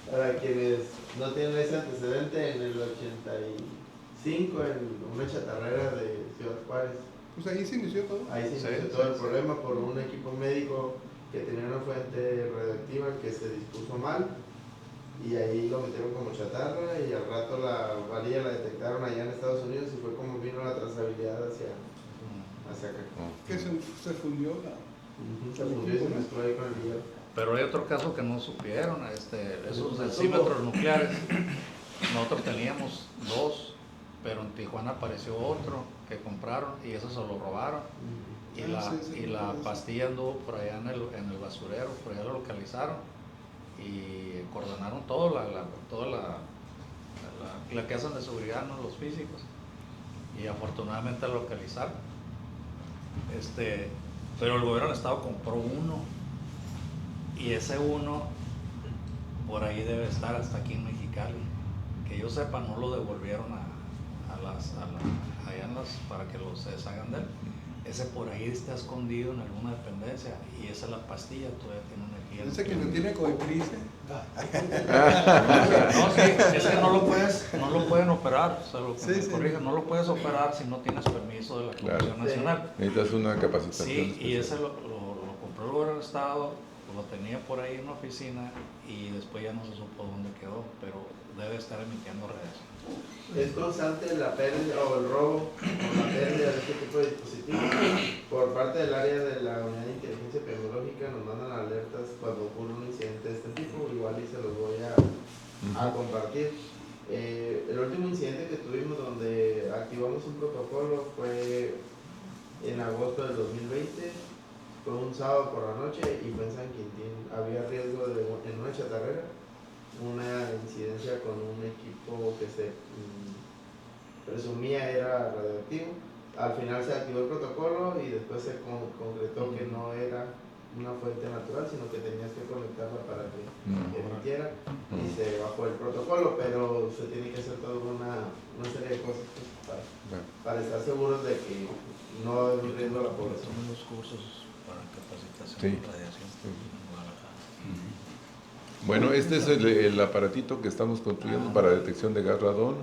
Para quienes no tienen ese antecedente, en el 85, en una chatarrera de Ciudad Juárez. Pues ahí se inició todo. Ahí se inició todo el problema por un equipo médico que tenía una fuente radioactiva que se dispuso mal y ahí lo metieron como chatarra y al rato la varilla la detectaron allá en Estados Unidos y fue como vino la trazabilidad hacia acá. Que se fundió Se fundió y se mezcló ahí con el hierro. Pero hay otro caso que no supieron, esos densímetros nucleares. Nosotros teníamos 2, pero en Tijuana apareció otro que compraron y eso se lo robaron. y la pastilla anduvo por allá en el basurero, por allá lo localizaron y coordinaron todo, la que hacen de seguridad, ¿no? Los físicos, y afortunadamente lo localizaron. Pero el gobierno del estado compró uno y ese uno por ahí debe estar hasta aquí en Mexicali. Que yo sepa, no lo devolvieron para que se deshagan de él. Ese por ahí está escondido en alguna dependencia y esa es la pastilla, todavía tiene energía. Ese que no tiene Coepris. No, sí, es que no lo pueden operar, o sea, lo que me corrigen, no lo puedes operar si no tienes permiso de la Comisión Nacional. Necesitas una capacitación. Sí, especial. y ese lo compró el gobierno del estado, lo tenía por ahí en una oficina y después ya no se supo dónde quedó, pero debe estar emitiendo redes. Es constante la pérdida o el robo o la pérdida de este tipo de dispositivos. Por parte del área de la Unidad de Inteligencia Epidemiológica nos mandan alertas cuando ocurre un incidente de este tipo, igual y se los voy a compartir. El último incidente que tuvimos donde activamos un protocolo fue en agosto del 2020, fue un sábado por la noche y fue en San Quintín. Había riesgo en una chatarrera, una incidencia con un equipo que se presumía era radioactivo. Al final se activó el protocolo y después se concretó que no era una fuente natural, sino que tenías que conectarla para que emitiera y se bajó el protocolo, pero se tiene que hacer toda una serie de cosas para estar seguros de que no hay un riesgo a la población. Son los cursos para capacitación Sí. de radiación. Bueno, este es el aparatito que estamos construyendo para detección de gas radón.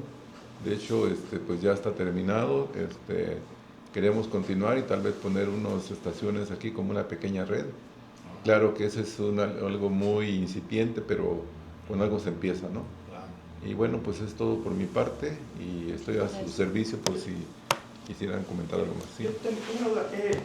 De hecho, pues ya está terminado. Queremos continuar y tal vez poner unas estaciones aquí como una pequeña red. Claro que ese es algo muy incipiente, pero con algo se empieza, ¿no? Y bueno, pues es todo por mi parte y estoy a su servicio por si quisieran comentar algo más. ¿Sí? Yo tengo una duda.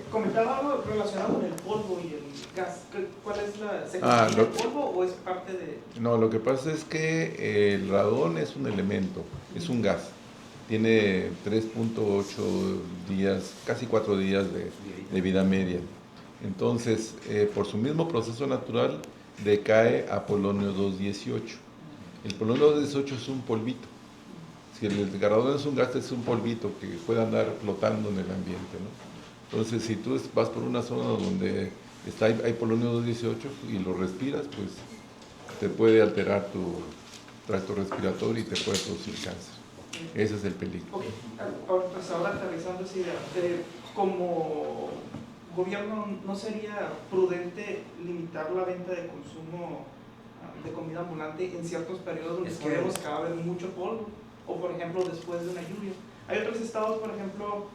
Comentaba algo relacionado con el polvo y el gas. ¿Cuál es ¿se contamina el polvo o es parte de...? No, lo que pasa es que el radón es un elemento, es un gas. Tiene 3.8 días, casi 4 días de vida media. Entonces, por su mismo proceso natural, decae a polonio 218. El polonio 218 es un polvito. Si el radón es un gas, es un polvito que puede andar flotando en el ambiente, ¿no? Entonces, si tú vas por una zona donde hay polonio 218 y lo respiras, pues te puede alterar tu tracto respiratorio y te puede producir cáncer. Ese es el peligro. Okay. Pues ahora aterrizando esa idea, como gobierno, ¿no sería prudente limitar la venta de consumo de comida ambulante en ciertos periodos donde sabemos que va a haber mucho polvo? O por ejemplo, después de una lluvia. Hay otros estados, por ejemplo,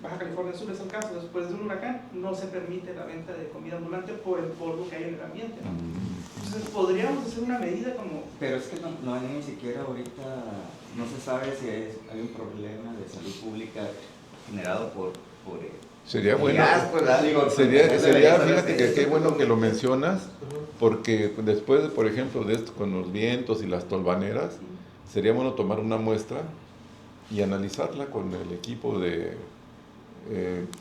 Baja California Sur es el caso, después de un huracán no se permite la venta de comida ambulante por el polvo que hay en el ambiente, ¿no? Entonces podríamos hacer una medida como... Pero es que no hay ni siquiera ahorita, no se sabe si hay un problema de salud pública generado por Sería bueno, gas, pues, sería fíjate que qué bueno que lo mencionas, porque después, por ejemplo, de esto con los vientos y las tolvaneras, sería bueno tomar una muestra y analizarla con el equipo de...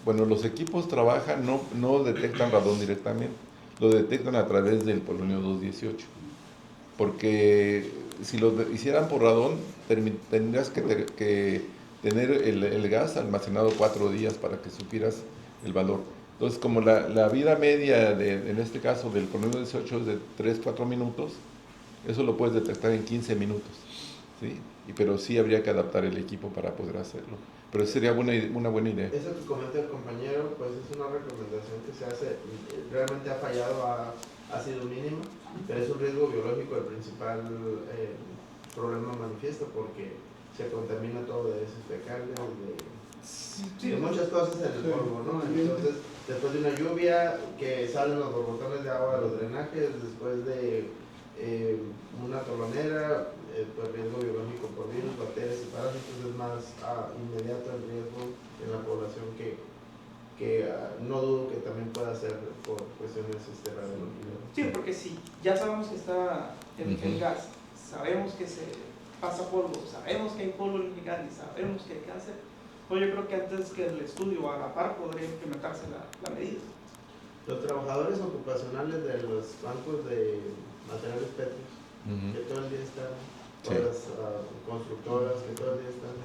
bueno, los equipos trabajan, no detectan radón directamente, lo detectan a través del polonio 218. Porque si lo hicieran por radón, tendrías que tener el gas almacenado 4 días para que supieras el valor. Entonces, como la vida media, en este caso, del polonio 18 es de 3-4 minutos, eso lo puedes detectar en 15 minutos. ¿Sí? Pero sí habría que adaptar el equipo para poder hacerlo. Pero sería una buena idea. Eso que comenta el compañero, pues es una recomendación que se hace, realmente ha fallado, ha sido mínima, pero es un riesgo biológico el principal problema manifiesto porque se contamina todo de heces fecales, de muchas cosas en el polvo, ¿no? Entonces, después de una lluvia, que salen los borbotones de agua de los drenajes, después de una tolvanera, pues riesgo biológico por virus, bacterias y parásitos es más inmediato el riesgo en la población que no dudo que también pueda ser por cuestiones radiológicas. Sí, porque si ya sabemos que está el gas, sabemos que se pasa polvo, sabemos que hay polvo en el gas y sabemos que hay cáncer, Pues yo creo que antes que el estudio, a la par, podría implementarse la medida. Los trabajadores ocupacionales de los bancos de materiales pétricos, que todo el día están, o las constructoras, que todo el día están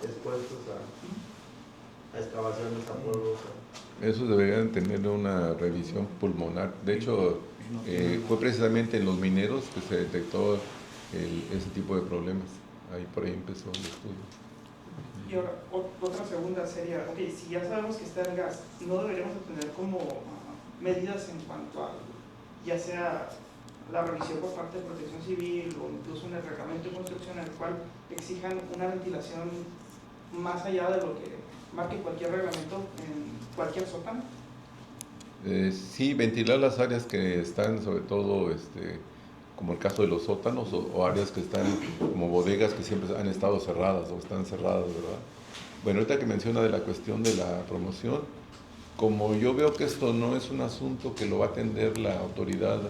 expuestos a excavaciones, a polvos. Esos deberían tener una revisión pulmonar. De hecho, fue precisamente en los mineros que se detectó ese tipo de problemas. Ahí por ahí empezó el estudio. Y ahora, otra segunda sería, ok, si ya sabemos que está el gas, ¿no deberíamos tener como medidas en cuanto a, ya sea la revisión por parte de Protección Civil o incluso en el reglamento de construcción en el cual exijan una ventilación más allá de lo que marque cualquier reglamento en cualquier sótano? Sí, ventilar las áreas que están, sobre todo, como el caso de los sótanos o áreas que están como bodegas que siempre han estado cerradas o están cerradas, ¿verdad? Bueno, ahorita que menciona de la cuestión de la promoción, como yo veo que esto no es un asunto que lo va a atender la autoridad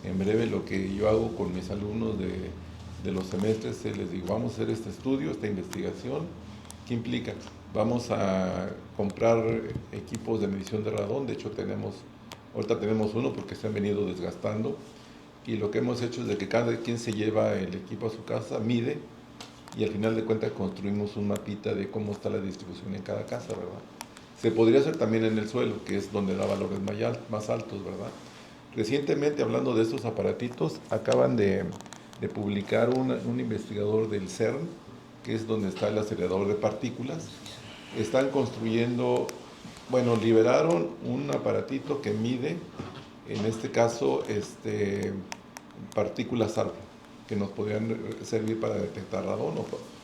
en breve, lo que yo hago con mis alumnos de los semestres, les digo, vamos a hacer este estudio, esta investigación. ¿Qué implica? Vamos a comprar equipos de medición de radón. De hecho, ahorita tenemos uno porque se han venido desgastando. Y lo que hemos hecho es de que cada quien se lleva el equipo a su casa, mide, y al final de cuentas construimos un mapita de cómo está la distribución en cada casa, ¿verdad? Se podría hacer también en el suelo, que es donde da valores más altos, ¿verdad? Recientemente, hablando de estos aparatitos, acaban de publicar un investigador del CERN, que es donde está el acelerador de partículas. Están construyendo, bueno, liberaron un aparatito que mide, en este caso, partículas alfa, que nos podrían servir para detectar radón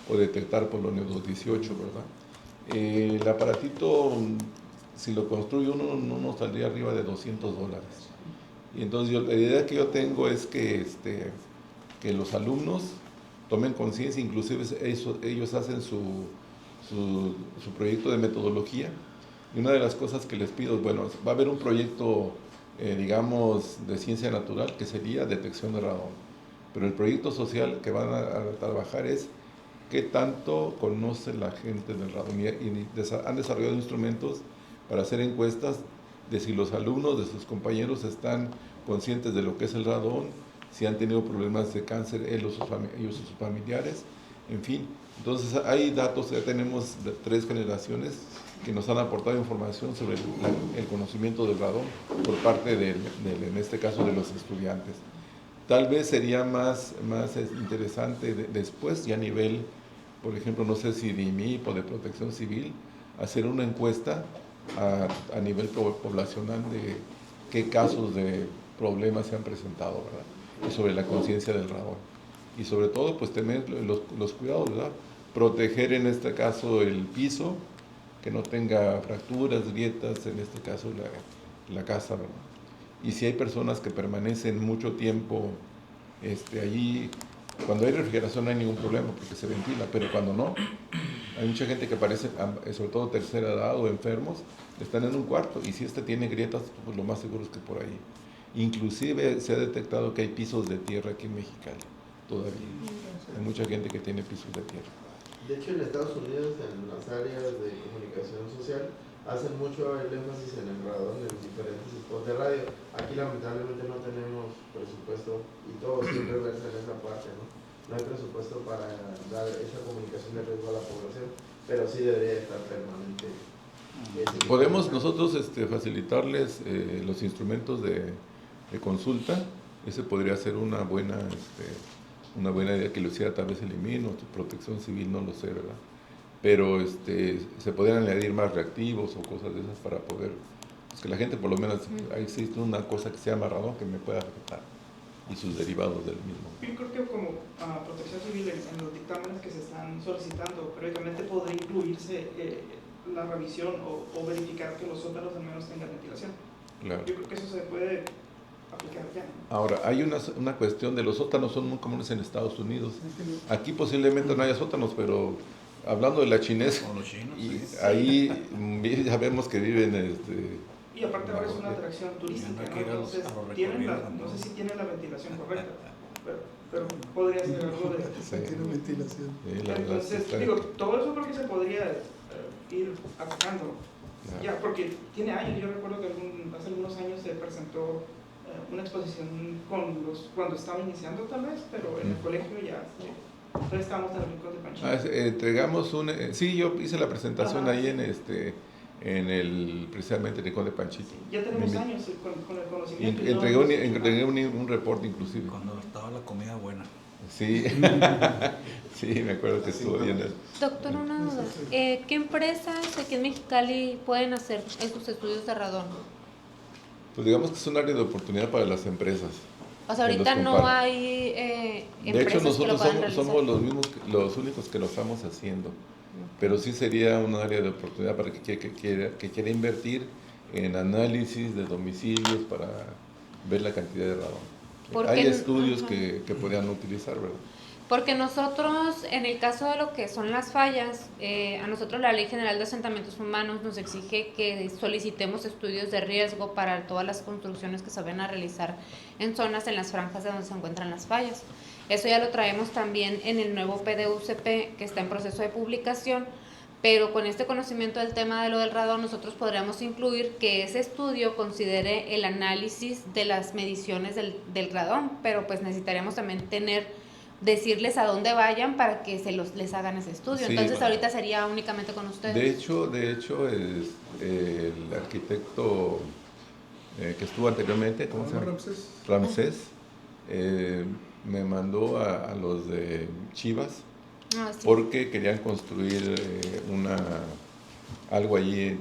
o detectar polonio 218, ¿verdad? El aparatito, si lo construye uno, no nos saldría arriba de $200. Y entonces la idea que yo tengo es que los alumnos tomen conciencia, inclusive ellos hacen su proyecto de metodología. Y una de las cosas que les pido, bueno, va a haber un proyecto, digamos, de ciencia natural, que sería detección de radón. Pero el proyecto social que van a trabajar es qué tanto conoce la gente del radón. Y han desarrollado instrumentos para hacer encuestas de si los alumnos de sus compañeros están conscientes de lo que es el radón, si han tenido problemas de cáncer ellos y sus familiares, en fin. Entonces hay datos, ya tenemos de 3 generaciones que nos han aportado información sobre el conocimiento del radón por parte en este caso, de los estudiantes. Tal vez sería más interesante después, ya a nivel, por ejemplo, no sé si de IMIP o de Protección Civil, hacer una encuesta a nivel poblacional de qué casos de problemas se han presentado, ¿verdad? Y sobre la conciencia del radón. Y sobre todo, pues tener los cuidados, ¿verdad? Proteger en este caso el piso, que no tenga fracturas, grietas, en este caso la casa, ¿verdad? Y si hay personas que permanecen mucho tiempo allí, cuando hay refrigeración no hay ningún problema porque se ventila, pero cuando no, hay mucha gente que parece, sobre todo tercera edad o enfermos, están en un cuarto y si tiene grietas, pues lo más seguro es que por ahí. Inclusive se ha detectado que hay pisos de tierra aquí en Mexicali, todavía. Hay mucha gente que tiene pisos de tierra. De hecho, en Estados Unidos, en las áreas de comunicación social, hacen mucho el énfasis en el radón en diferentes spots de radio. Aquí lamentablemente no tenemos presupuesto y todo siempre versa en esa parte, ¿no? No hay presupuesto para dar esa comunicación de riesgo a la población, pero sí debería estar permanente. Podemos nosotros facilitarles los instrumentos de consulta. Ese podría ser una buena idea que lo hiciera tal vez el IMIN o Protección Civil, no lo sé, ¿verdad? Pero se podrían añadir más reactivos o cosas de esas para poder, pues que la gente por lo menos, existe una cosa que se llama radón que me pueda afectar y sus derivados del mismo. Yo creo que como Protección Civil en los dictámenes que se están solicitando, periódicamente podría incluirse la revisión o verificar que los sótanos al menos tengan ventilación. Claro. Yo creo que eso se puede aplicar ya, ¿no? Ahora, hay una cuestión de los sótanos, son muy comunes en Estados Unidos. Aquí posiblemente no haya sótanos, pero hablando de la chinesa, y ahí ya vemos que viven y aparte ahora es una atracción turística, ¿no? Entonces no sé si tienen la ventilación correcta. pero podría ser algo de... Tiene ventilación. Entonces, digo, todo eso creo que se podría ir atacando. Ya, porque tiene años, yo recuerdo que hace algunos años se presentó una exposición cuando estaba iniciando tal vez, pero en el colegio ya estábamos en el Rincón de Panchito. Entregamos sí, yo hice la presentación ahí precisamente en el Rincón de Panchito. Sí, ya tenemos años con el conocimiento. Entregué un reporte inclusive. Cuando estaba la comida buena. Sí, sí, me acuerdo que estuvo bien. Doctor, una duda. ¿Qué empresas aquí en Mexicali pueden hacer estos estudios de radón? Pues digamos que es un área de oportunidad para las empresas. O sea, ahorita no hay de empresas hecho, nosotros que lo puedan somos los únicos que lo estamos haciendo. Pero sí sería un área de oportunidad para que quiera invertir en análisis de domicilios para ver la cantidad de radón. Hay estudios que podrían utilizar, ¿verdad? Porque nosotros, en el caso de lo que son las fallas, a nosotros la Ley General de Asentamientos Humanos nos exige que solicitemos estudios de riesgo para todas las construcciones que se vayan a realizar en zonas, en las franjas de donde se encuentran las fallas. Eso ya lo traemos también en el nuevo PDUCP que está en proceso de publicación, pero con este conocimiento del tema de lo del radón, nosotros podríamos incluir que ese estudio considere el análisis de las mediciones del radón, pero pues necesitaríamos también decirles a dónde vayan para que les hagan ese estudio. Sí, entonces ahorita sería únicamente con ustedes. De hecho el arquitecto que estuvo anteriormente, ¿cómo se llama? Ramsés, me mandó a los de Chivas, sí, porque querían construir algo allí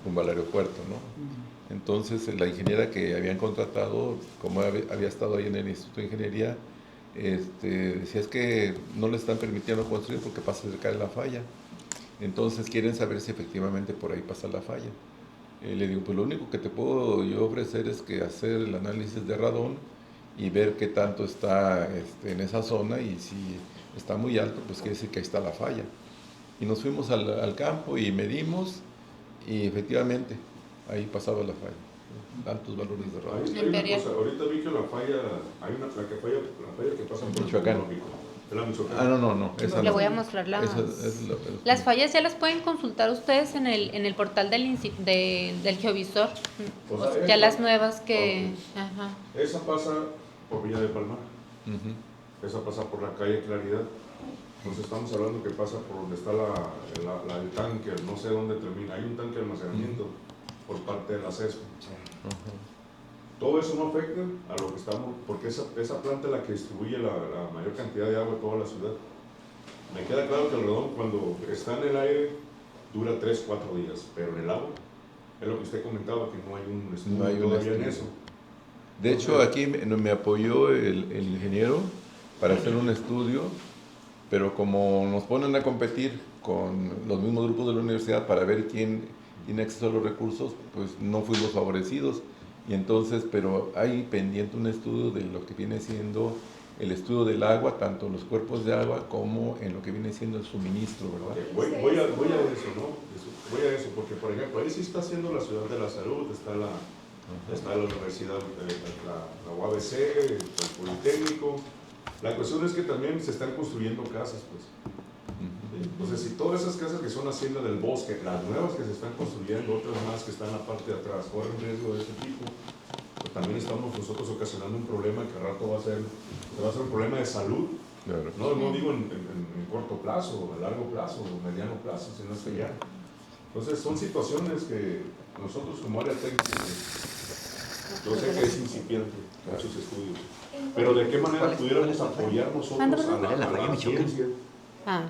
rumbo al aeropuerto, ¿no? Entonces la ingeniera que habían contratado, como había estado ahí en el Instituto de Ingeniería, decía es que no le están permitiendo construir porque pasa cerca de la falla. Entonces quieren saber si efectivamente por ahí pasa la falla. Le digo, pues lo único que te puedo yo ofrecer es que hacer el análisis de radón y ver qué tanto está en esa zona, y si está muy alto, pues quiere decir que ahí está la falla. Y nos fuimos al campo y medimos, y efectivamente ahí pasaba la falla. Altos valores de radón. Ahorita vi que la falla que pasa por Michoacán. No. Le voy a mostrar las fallas, ya las pueden consultar ustedes en el portal del Geovisor. O sea, ya las nuevas que... Okay. Ajá. Esa pasa por Villa de Palmar. Esa pasa por la calle Claridad. Entonces estamos hablando que pasa por donde está el tanque, no sé dónde termina. Hay un tanque de almacenamiento por parte de la CESCO. Todo eso no afecta a lo que estamos, porque esa planta es la que distribuye la mayor cantidad de agua a toda la ciudad. Me queda claro que el radón, cuando está en el aire, dura 3-4 días, pero en el agua, es lo que usted comentaba, que no hay un estudio todavía en eso. De hecho, aquí me apoyó el ingeniero para hacer un estudio, pero como nos ponen a competir con los mismos grupos de la universidad para ver quién tiene acceso a los recursos, pues no fuimos favorecidos. Y entonces, pero hay pendiente un estudio de lo que viene siendo el estudio del agua, tanto en los cuerpos de agua como en lo que viene siendo el suministro, ¿verdad? Okay. Voy a eso, ¿no? Voy a eso, porque por ejemplo, ahí sí está haciendo la Ciudad de la Salud, está la Universidad, la UABC, el Politécnico. La cuestión es que también se están construyendo casas, pues. Entonces, si todas esas casas que son Hacienda del Bosque, las nuevas que se están construyendo, otras más que están en la parte de atrás, corren riesgo de este tipo, pues también estamos nosotros ocasionando un problema que al rato va a ser un problema de salud. Claro. No digo en corto plazo, a largo plazo, o mediano plazo, sino hasta ya. Entonces, son situaciones que nosotros como área técnica, yo sé que es incipiente muchos estudios, pero de qué manera pudiéramos apoyar nosotros a la ciencia.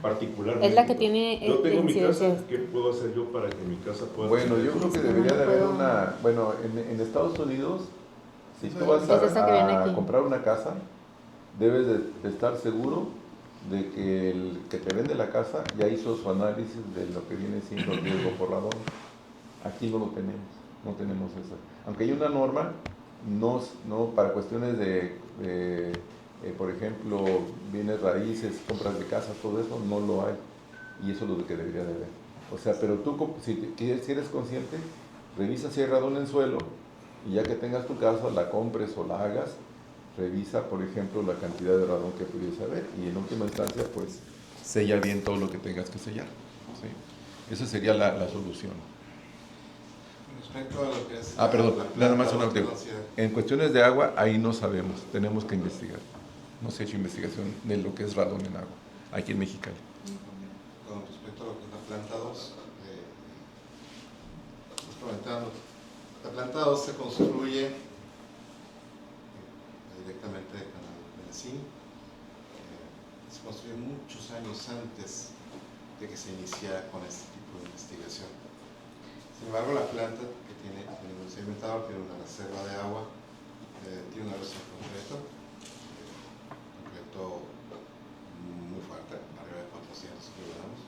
Particularmente. Es la que tiene. Yo tengo mi casa, ¿qué puedo hacer yo para que mi casa pueda? Bueno, yo creo que debería de haber una. Bueno, en Estados Unidos, si tú vas a comprar una casa, debes de estar seguro de que el que te vende la casa ya hizo su análisis de lo que viene siendo el riesgo por radón. Aquí no lo tenemos, no tenemos eso. Aunque hay una norma, no para cuestiones de por ejemplo, bienes raíces, compras de casas, todo eso, no lo hay. Y eso es lo que debería de haber. O sea, pero tú, si eres consciente, revisa si hay radón en suelo, y ya que tengas tu casa, la compres o la hagas, revisa, por ejemplo, la cantidad de radón que pudiese haber y en última instancia, pues, sella bien todo lo que tengas que sellar. ¿Sí? Esa sería la solución. Respecto a lo que es Perdón, nada más una planta, última. En cuestiones de agua, ahí no sabemos, tenemos que investigar. No se ha hecho investigación de lo que es radón en agua, aquí en Mexicali. Con respecto a lo que es la planta 2, comentando, la planta 2 se construye directamente del canal Benací. Se construye muchos años antes de que se iniciara con este tipo de investigación. Sin embargo, la planta que tiene un sedimentador tiene una reserva de agua, tiene una erosión concreto muy fuerte, arriba de 400 kilogramos.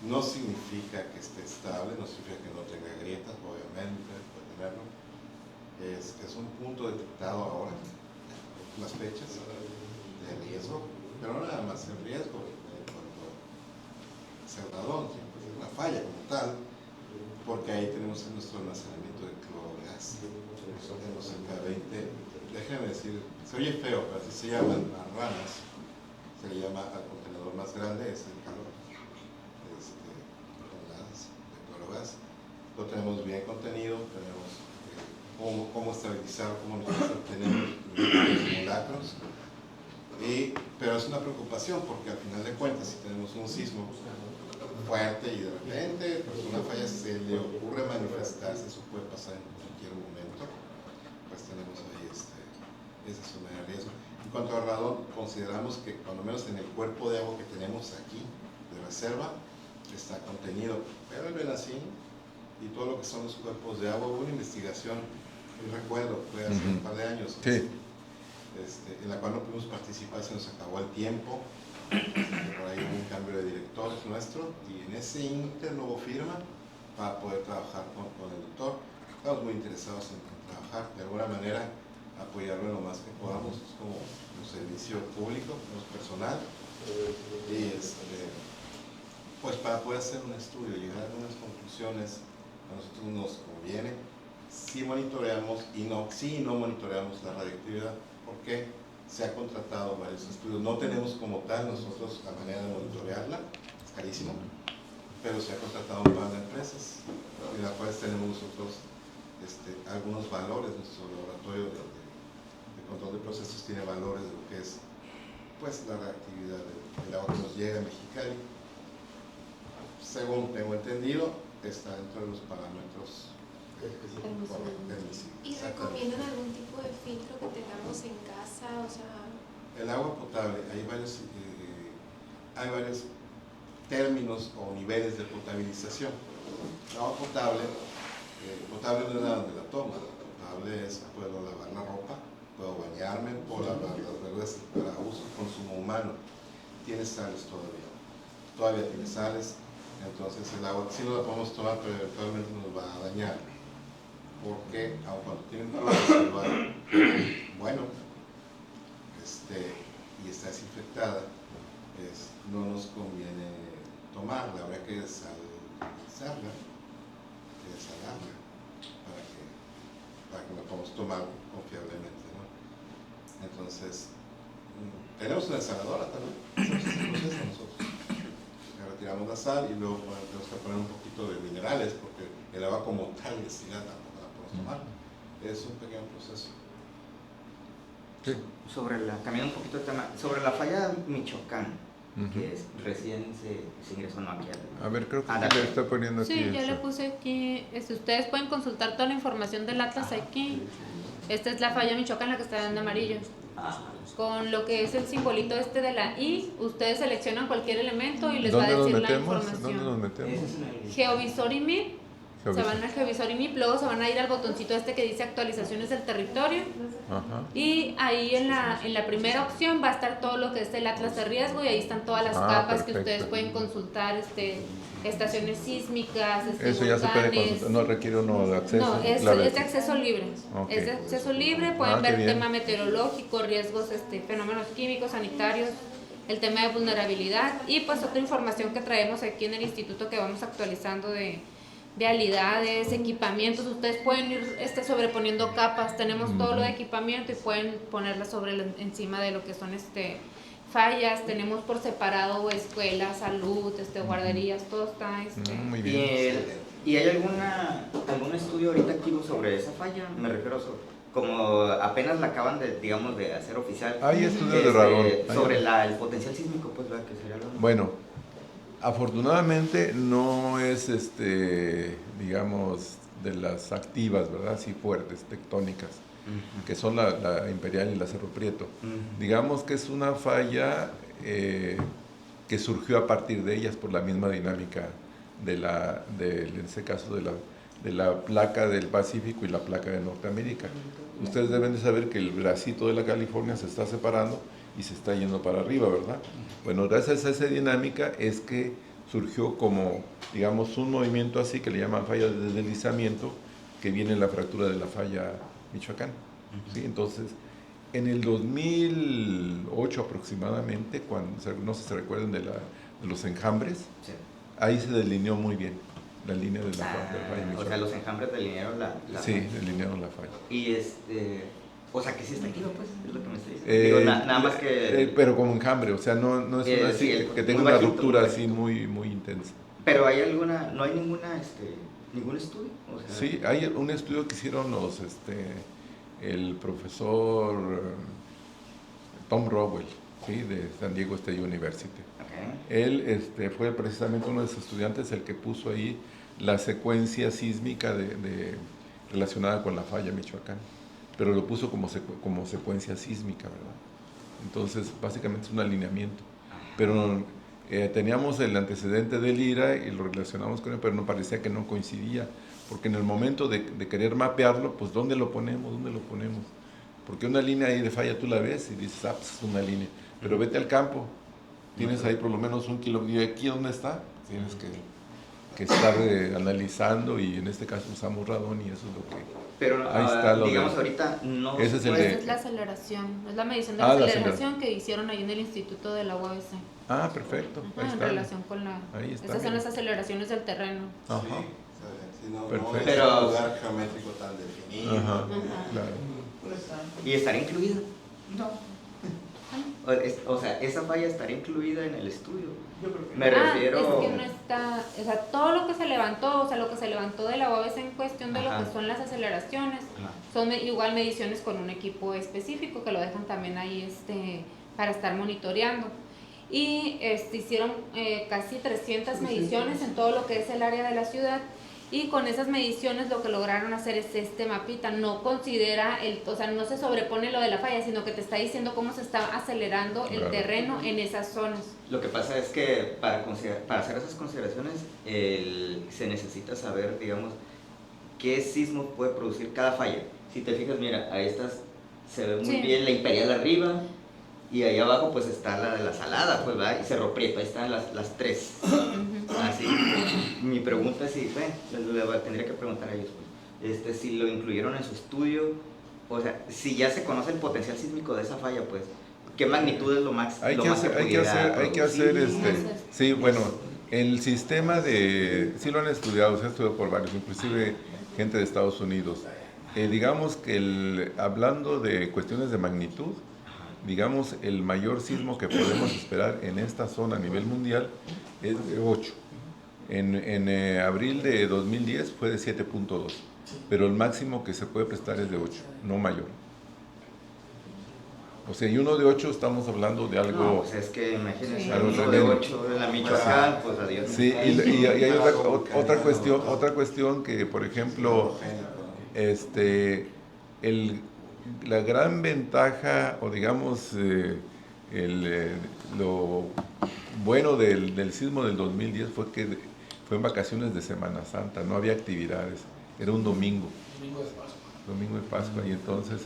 No significa que esté estable, no significa que no tenga grietas, obviamente, puede tenerlo. Es un punto detectado ahora, en las fechas de riesgo, pero no nada más el riesgo en cuanto a ser radón, es una falla como tal, porque ahí tenemos nuestro almacenamiento de clorgas. Tenemos cerca de 20, déjenme decir, se oye feo, pero así se llaman las ranas, se le llama al contenedor más grande, es el calor, toneladas de clorgas. Lo tenemos bien contenido, tenemos cómo estabilizar, cómo tenemos simulacros. Pero es una preocupación porque al final de cuentas, si tenemos un sismo fuerte y de repente pues una falla se le ocurre manifestarse, eso puede pasar en cualquier momento, pues tenemos ahí esa zona de riesgo. En cuanto al radón, consideramos que cuando menos en el cuerpo de agua que tenemos aquí de reserva está contenido, pero el Benací y todo lo que son los cuerpos de agua, hubo una investigación, yo recuerdo, fue hace un par de años, en la cual no pudimos participar, se nos acabó el tiempo. Por ahí hubo un cambio de directores nuestro y en ese inter no hubo firma para poder trabajar con el doctor. Estamos muy interesados en trabajar, de alguna manera apoyarlo en lo más que podamos, como un servicio público, no personal, y pues para poder hacer un estudio, llegar a algunas conclusiones, a nosotros nos conviene si monitoreamos y no monitoreamos la radioactividad, porque se ha contratado varios estudios, no tenemos como tal nosotros la manera de monitorearla, es carísimo, pero se ha contratado un par de empresas, en las cuales tenemos nosotros algunos valores. Nuestro laboratorio de control de procesos tiene valores de lo que es pues la reactividad del agua que nos llega a Mexicali. Según tengo entendido, está dentro de los parámetros permisibles. ¿Y recomiendan algún tipo de filtro que tengamos en casa? O sea, el agua potable, hay varios términos o niveles de potabilización. El agua potable no es nada donde la tomo. Potable es, puedo lavar la ropa, puedo bañarme, puedo lavar las verduras para uso, consumo humano. Tiene sales todavía tiene sales, entonces el agua sí no la podemos tomar, pero eventualmente nos va a dañar. Porque aun cuando tiene un cloro residual bueno, y está desinfectada, no nos conviene tomarla, habría que desalarla para que la podamos tomar confiablemente, ¿no? Entonces, tenemos una desaladora también, hacemos ese proceso nosotros. Retiramos la sal y luego tenemos que poner un poquito de minerales, porque el agua como tal destilada tampoco la podemos tomar. Es un pequeño proceso. Cambiando un poquito de tema, sobre la falla Michoacán, que recién se ingresó aquí a ver, creo que le está poniendo aquí. Sí, ya le puse aquí. Ustedes pueden consultar toda la información del Atlas aquí. Esta es la falla Michoacán, la que está en amarillo. Con lo que es el simbolito de la I, ustedes seleccionan cualquier elemento y les va a decir la información. ¿Dónde nos metemos? Geovisor y MIP. Se van al Geovisor y MIP, luego se van a ir al botoncito que dice actualizaciones del territorio. Y ahí en la primera opción va a estar todo lo que es el Atlas de riesgo y ahí están todas las capas que ustedes pueden consultar, estaciones sísmicas, eso ya se puede consultar, no requiere uno de acceso. No, es de acceso libre. Es de acceso libre, pueden ver tema meteorológico, riesgos, fenómenos químicos, sanitarios, el tema de vulnerabilidad y pues otra información que traemos aquí en el instituto que vamos actualizando de vialidades, equipamientos. Ustedes pueden ir sobreponiendo capas. Tenemos todo lo de equipamiento y pueden ponerla encima de lo que son fallas. Tenemos por separado escuelas, salud, guarderías, todo está muy bien. ¿Y hay algún estudio ahorita activo sobre esa falla? Me refiero como apenas la acaban de hacer oficial. Hay estudios de radón. Sobre el potencial sísmico, pues, ¿verdad? Que sería lo... Bueno, afortunadamente no es, digamos, de las activas, ¿verdad? Así fuertes, tectónicas, que son la Imperial y la Cerro Prieto. Digamos que es una falla que surgió a partir de ellas por la misma dinámica en este caso de la placa del Pacífico y la placa de Norteamérica. Ustedes deben de saber que el bracito de la California se está separando y se está yendo para arriba, ¿verdad? Bueno, gracias a esa dinámica es que surgió como, digamos, un movimiento así que le llaman falla de deslizamiento, que viene en la fractura de la falla Michoacán. ¿Sí? Entonces, en el 2008 aproximadamente, cuando no sé si se recuerdan de los enjambres, sí, ahí se delineó muy bien la línea de la falla Michoacán. O sea, los enjambres delinearon la sí, falla. delinearon la falla. Y o sea, que sí está activo, pues, es lo que me está diciendo. Digo, nada más que... pero como enjambre, o sea, no es una así, que tenga una ruptura así muy, muy intensa. Pero hay no hay ningún estudio. O sea, sí, hay un estudio que hicieron el profesor Tom Rowell, ¿sí? De San Diego State University. Okay. Él fue precisamente uno de sus estudiantes el que puso ahí la secuencia sísmica relacionada con la falla Michoacán, pero lo puso como secuencia sísmica, ¿verdad? Entonces, básicamente es un alineamiento. Pero teníamos el antecedente del IRA y lo relacionamos con él, pero nos parecía que no coincidía, porque en el momento de querer mapearlo, pues ¿dónde lo ponemos? Porque una línea ahí de falla tú la ves y dices, pues es una línea, pero vete al campo, tienes ahí por lo menos 1 kilómetro, ¿y aquí dónde está? Tienes que estar analizando, y en este caso usamos radón y eso es lo que... Pero ahí está digamos ahorita no... Ese es es la aceleración, es la medición de la aceleración que hicieron ahí en el Instituto de la UABC. Ah, perfecto. Ahí en está. relación con estas son las aceleraciones del terreno. Ajá. Sí, no perfecto. es un lugar geométrico tan definido. Ajá. Claro. ¿Y estaría incluida? No. O sea, esa falla estaría incluida en el estudio. Yo creo que me refiero... es que no está, o sea, todo lo que se levantó, o sea, lo que se levantó de la UABC en cuestión de lo que son las aceleraciones, son igual mediciones con un equipo específico que lo dejan también ahí para estar monitoreando. Y hicieron casi 300 mediciones en todo lo que es el área de la ciudad, y con esas mediciones lo que lograron hacer es mapita. No considera, o sea, no se sobrepone lo de la falla, sino que te está diciendo cómo se está acelerando el terreno en esas zonas. Lo que pasa es que para hacer esas consideraciones se necesita saber, digamos, qué sismo puede producir cada falla. Si te fijas, mira, ahí se ve muy bien la Imperial arriba, y ahí abajo pues está la de la Salada, pues, ¿verdad? Y Cerro Prieto, ahí están las tres. Así, mi pregunta es tendría que preguntar a ellos, pues, si lo incluyeron en su estudio, o sea, si ya se conoce el potencial sísmico de esa falla, pues, ¿qué magnitud es lo más? Hay que hacer sí, bueno, el sistema sí lo han estudiado, se ha estudiado por varios, inclusive gente de Estados Unidos. Digamos que hablando de cuestiones de magnitud, digamos, el mayor sismo que podemos esperar en esta zona a nivel mundial es de 8. En abril de 2010 fue de 7.2, pero el máximo que se puede prestar es de 8, no mayor. O sea, y uno de 8 estamos hablando de algo... No, pues es que imagínense, uno de 8 en la Michoacán, pues adiós. Sí, y hay otra cuestión que, por ejemplo, la gran ventaja, o digamos, lo bueno del sismo del 2010 fue que fue en vacaciones de Semana Santa, no había actividades, era un domingo. Domingo de Pascua, y entonces,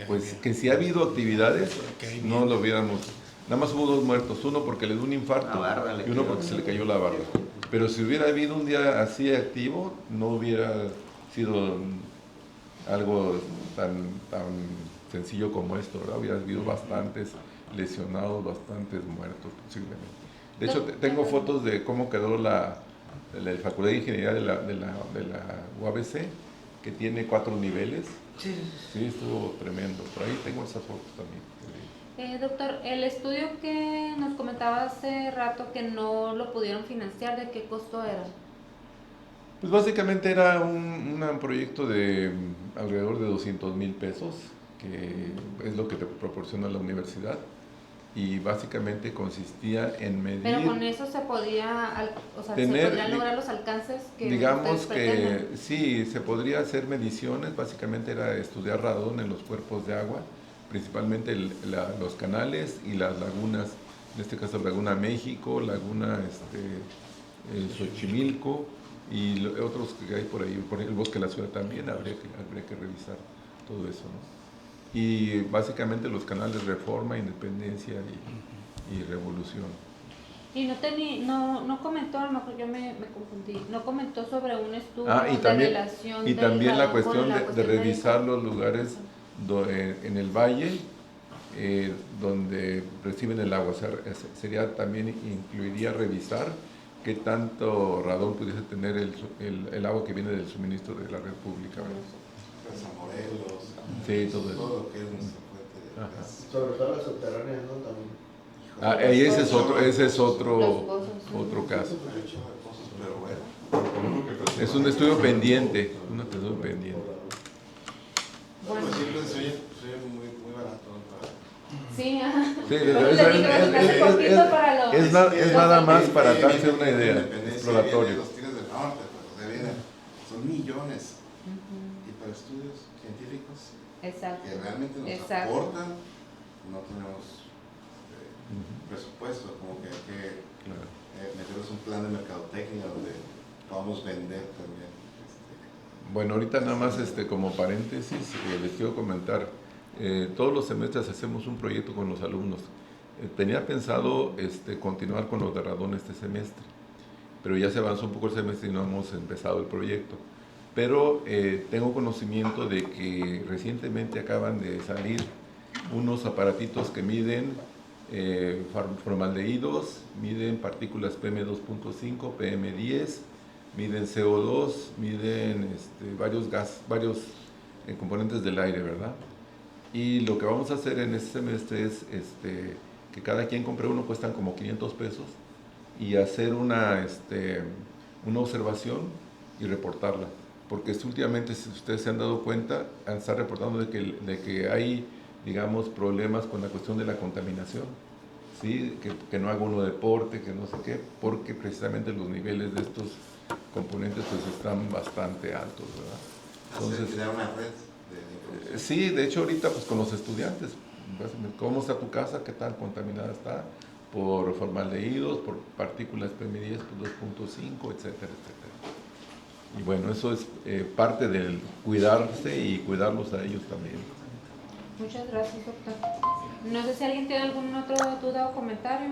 pues que si ha habido actividades, no lo hubiéramos, nada más hubo 2 muertos, uno porque le dio un infarto y uno porque se le cayó la barra. Pero si hubiera habido un día así activo, no hubiera sido algo tan sencillo como esto, ¿verdad? Hubiera habido bastantes lesionados, bastantes muertos posiblemente. De hecho, tengo fotos de cómo quedó la la Facultad de Ingeniería de la UABC, que tiene 4 niveles. Sí. Sí, estuvo tremendo. Por ahí tengo esas fotos también. Doctor, el estudio que nos comentaba hace rato que no lo pudieron financiar, ¿de qué costo era? Pues básicamente era un proyecto de alrededor de 200,000 pesos, que es lo que te proporciona la universidad, y básicamente consistía en medir... Pero con eso se podía, o sea, ¿se podrían lograr los alcances que digamos ustedes que pretenden? sí, se podría hacer mediciones, básicamente era estudiar radón en los cuerpos de agua, principalmente los canales y las lagunas, en este caso Laguna México, Laguna Xochimilco, y otros que hay por ahí, por el Bosque de la Ciudad también, habría que revisar todo eso, ¿no? Y básicamente los canales Reforma, Independencia y Revolución. Y no comentó, a lo mejor yo me confundí, no comentó sobre un estudio Y también, de relación y también la cuestión de cuestión revisar los lugares en el valle donde reciben el agua. O sea, sería también, incluiría revisar qué tanto radón pudiese tener el agua que viene del suministro de la red pública. San Morelos, sí, todo eso. todo lo que es nuestra fuente de gas. Sobre todo las subterráneas, ¿no? También. Y ese es otro caso. Pero bueno. Es un estudio pendiente, un estudio pendiente. Bueno, siempre se oye muy barato. Sí, es nada más para darse una idea, exploratorio. Los Tigres del Norte, son millones. Y para estudios científicos que realmente nos aportan, no tenemos presupuesto, como que hay que meternos un plan de mercadotecnia donde podamos vender también. Bueno, ahorita nada más como paréntesis, les quiero comentar, todos los semestres hacemos un proyecto con los alumnos. Tenía pensado continuar con los de radón este semestre, pero ya se avanzó un poco el semestre y no hemos empezado el proyecto. Pero tengo conocimiento de que recientemente acaban de salir unos aparatitos que miden formaldehídos, miden partículas PM2.5, PM10, miden CO2, miden varios componentes del aire, ¿verdad? Y lo que vamos a hacer en este semestre es que cada quien compre uno, cuestan como 500 pesos, y hacer una observación y reportarla. Porque últimamente, si ustedes se han dado cuenta, están reportando de que hay, digamos, problemas con la cuestión de la contaminación, ¿sí? Que no haga uno deporte, que no sé qué, porque precisamente los niveles de estos componentes pues están bastante altos, ¿verdad? Entonces, crear una red sí, de hecho ahorita pues con los estudiantes, ¿cómo está tu casa? ¿Qué tan contaminada está? Por formaldehídos, por partículas PM10, 2.5, etcétera, etcétera. Y bueno, eso es parte del cuidarse y cuidarlos a ellos también. Muchas gracias, doctor. No sé si alguien tiene alguna otra duda o comentario,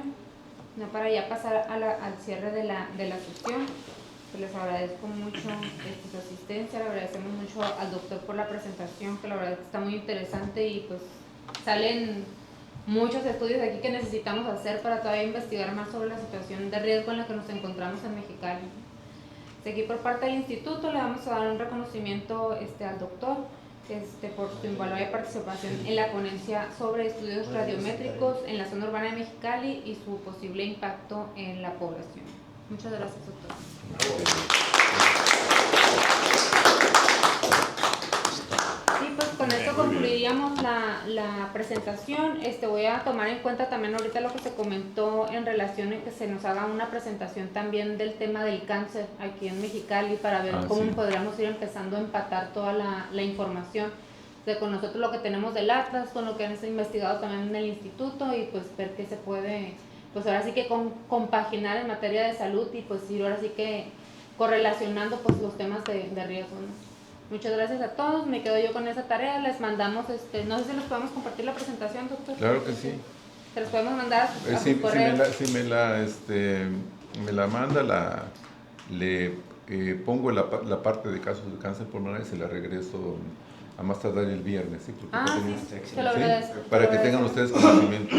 no, para ya pasar al cierre de la sesión. Pues les agradezco mucho su asistencia, le agradecemos mucho al doctor por la presentación, que la verdad está muy interesante, y pues salen muchos estudios aquí que necesitamos hacer para todavía investigar más sobre la situación de riesgo en la que nos encontramos en Mexicali. Aquí por parte del instituto le vamos a dar un reconocimiento al doctor por su invaluable participación en la ponencia sobre estudios radiométricos en la zona urbana de Mexicali y su posible impacto en la población. Muchas gracias, doctor. Sí, pues con esto concluiríamos la presentación. Voy a tomar en cuenta también ahorita lo que se comentó en relación a que se nos haga una presentación también del tema del cáncer aquí en Mexicali, para ver cómo podríamos ir empezando a empatar toda la información con nosotros, lo que tenemos del Atlas, con lo que han investigado también en el instituto, y pues ver qué se puede, pues ahora sí que compaginar en materia de salud, y pues ir ahora sí que correlacionando pues los temas de riesgo, ¿no? Muchas gracias a todos, me quedo yo con esa tarea. Les mandamos, no sé si les podemos compartir la presentación, doctor. Claro que sí. Se los podemos mandar a su correo. Si me la manda, le pongo la parte de casos de cáncer pulmonar y se la regreso a más tardar el viernes. ¿Sí? Sí, te lo agradezco. Para que tengan ustedes conocimiento.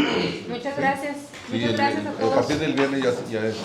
Muchas gracias. Sí, Muchas gracias a todos. A partir del viernes ya es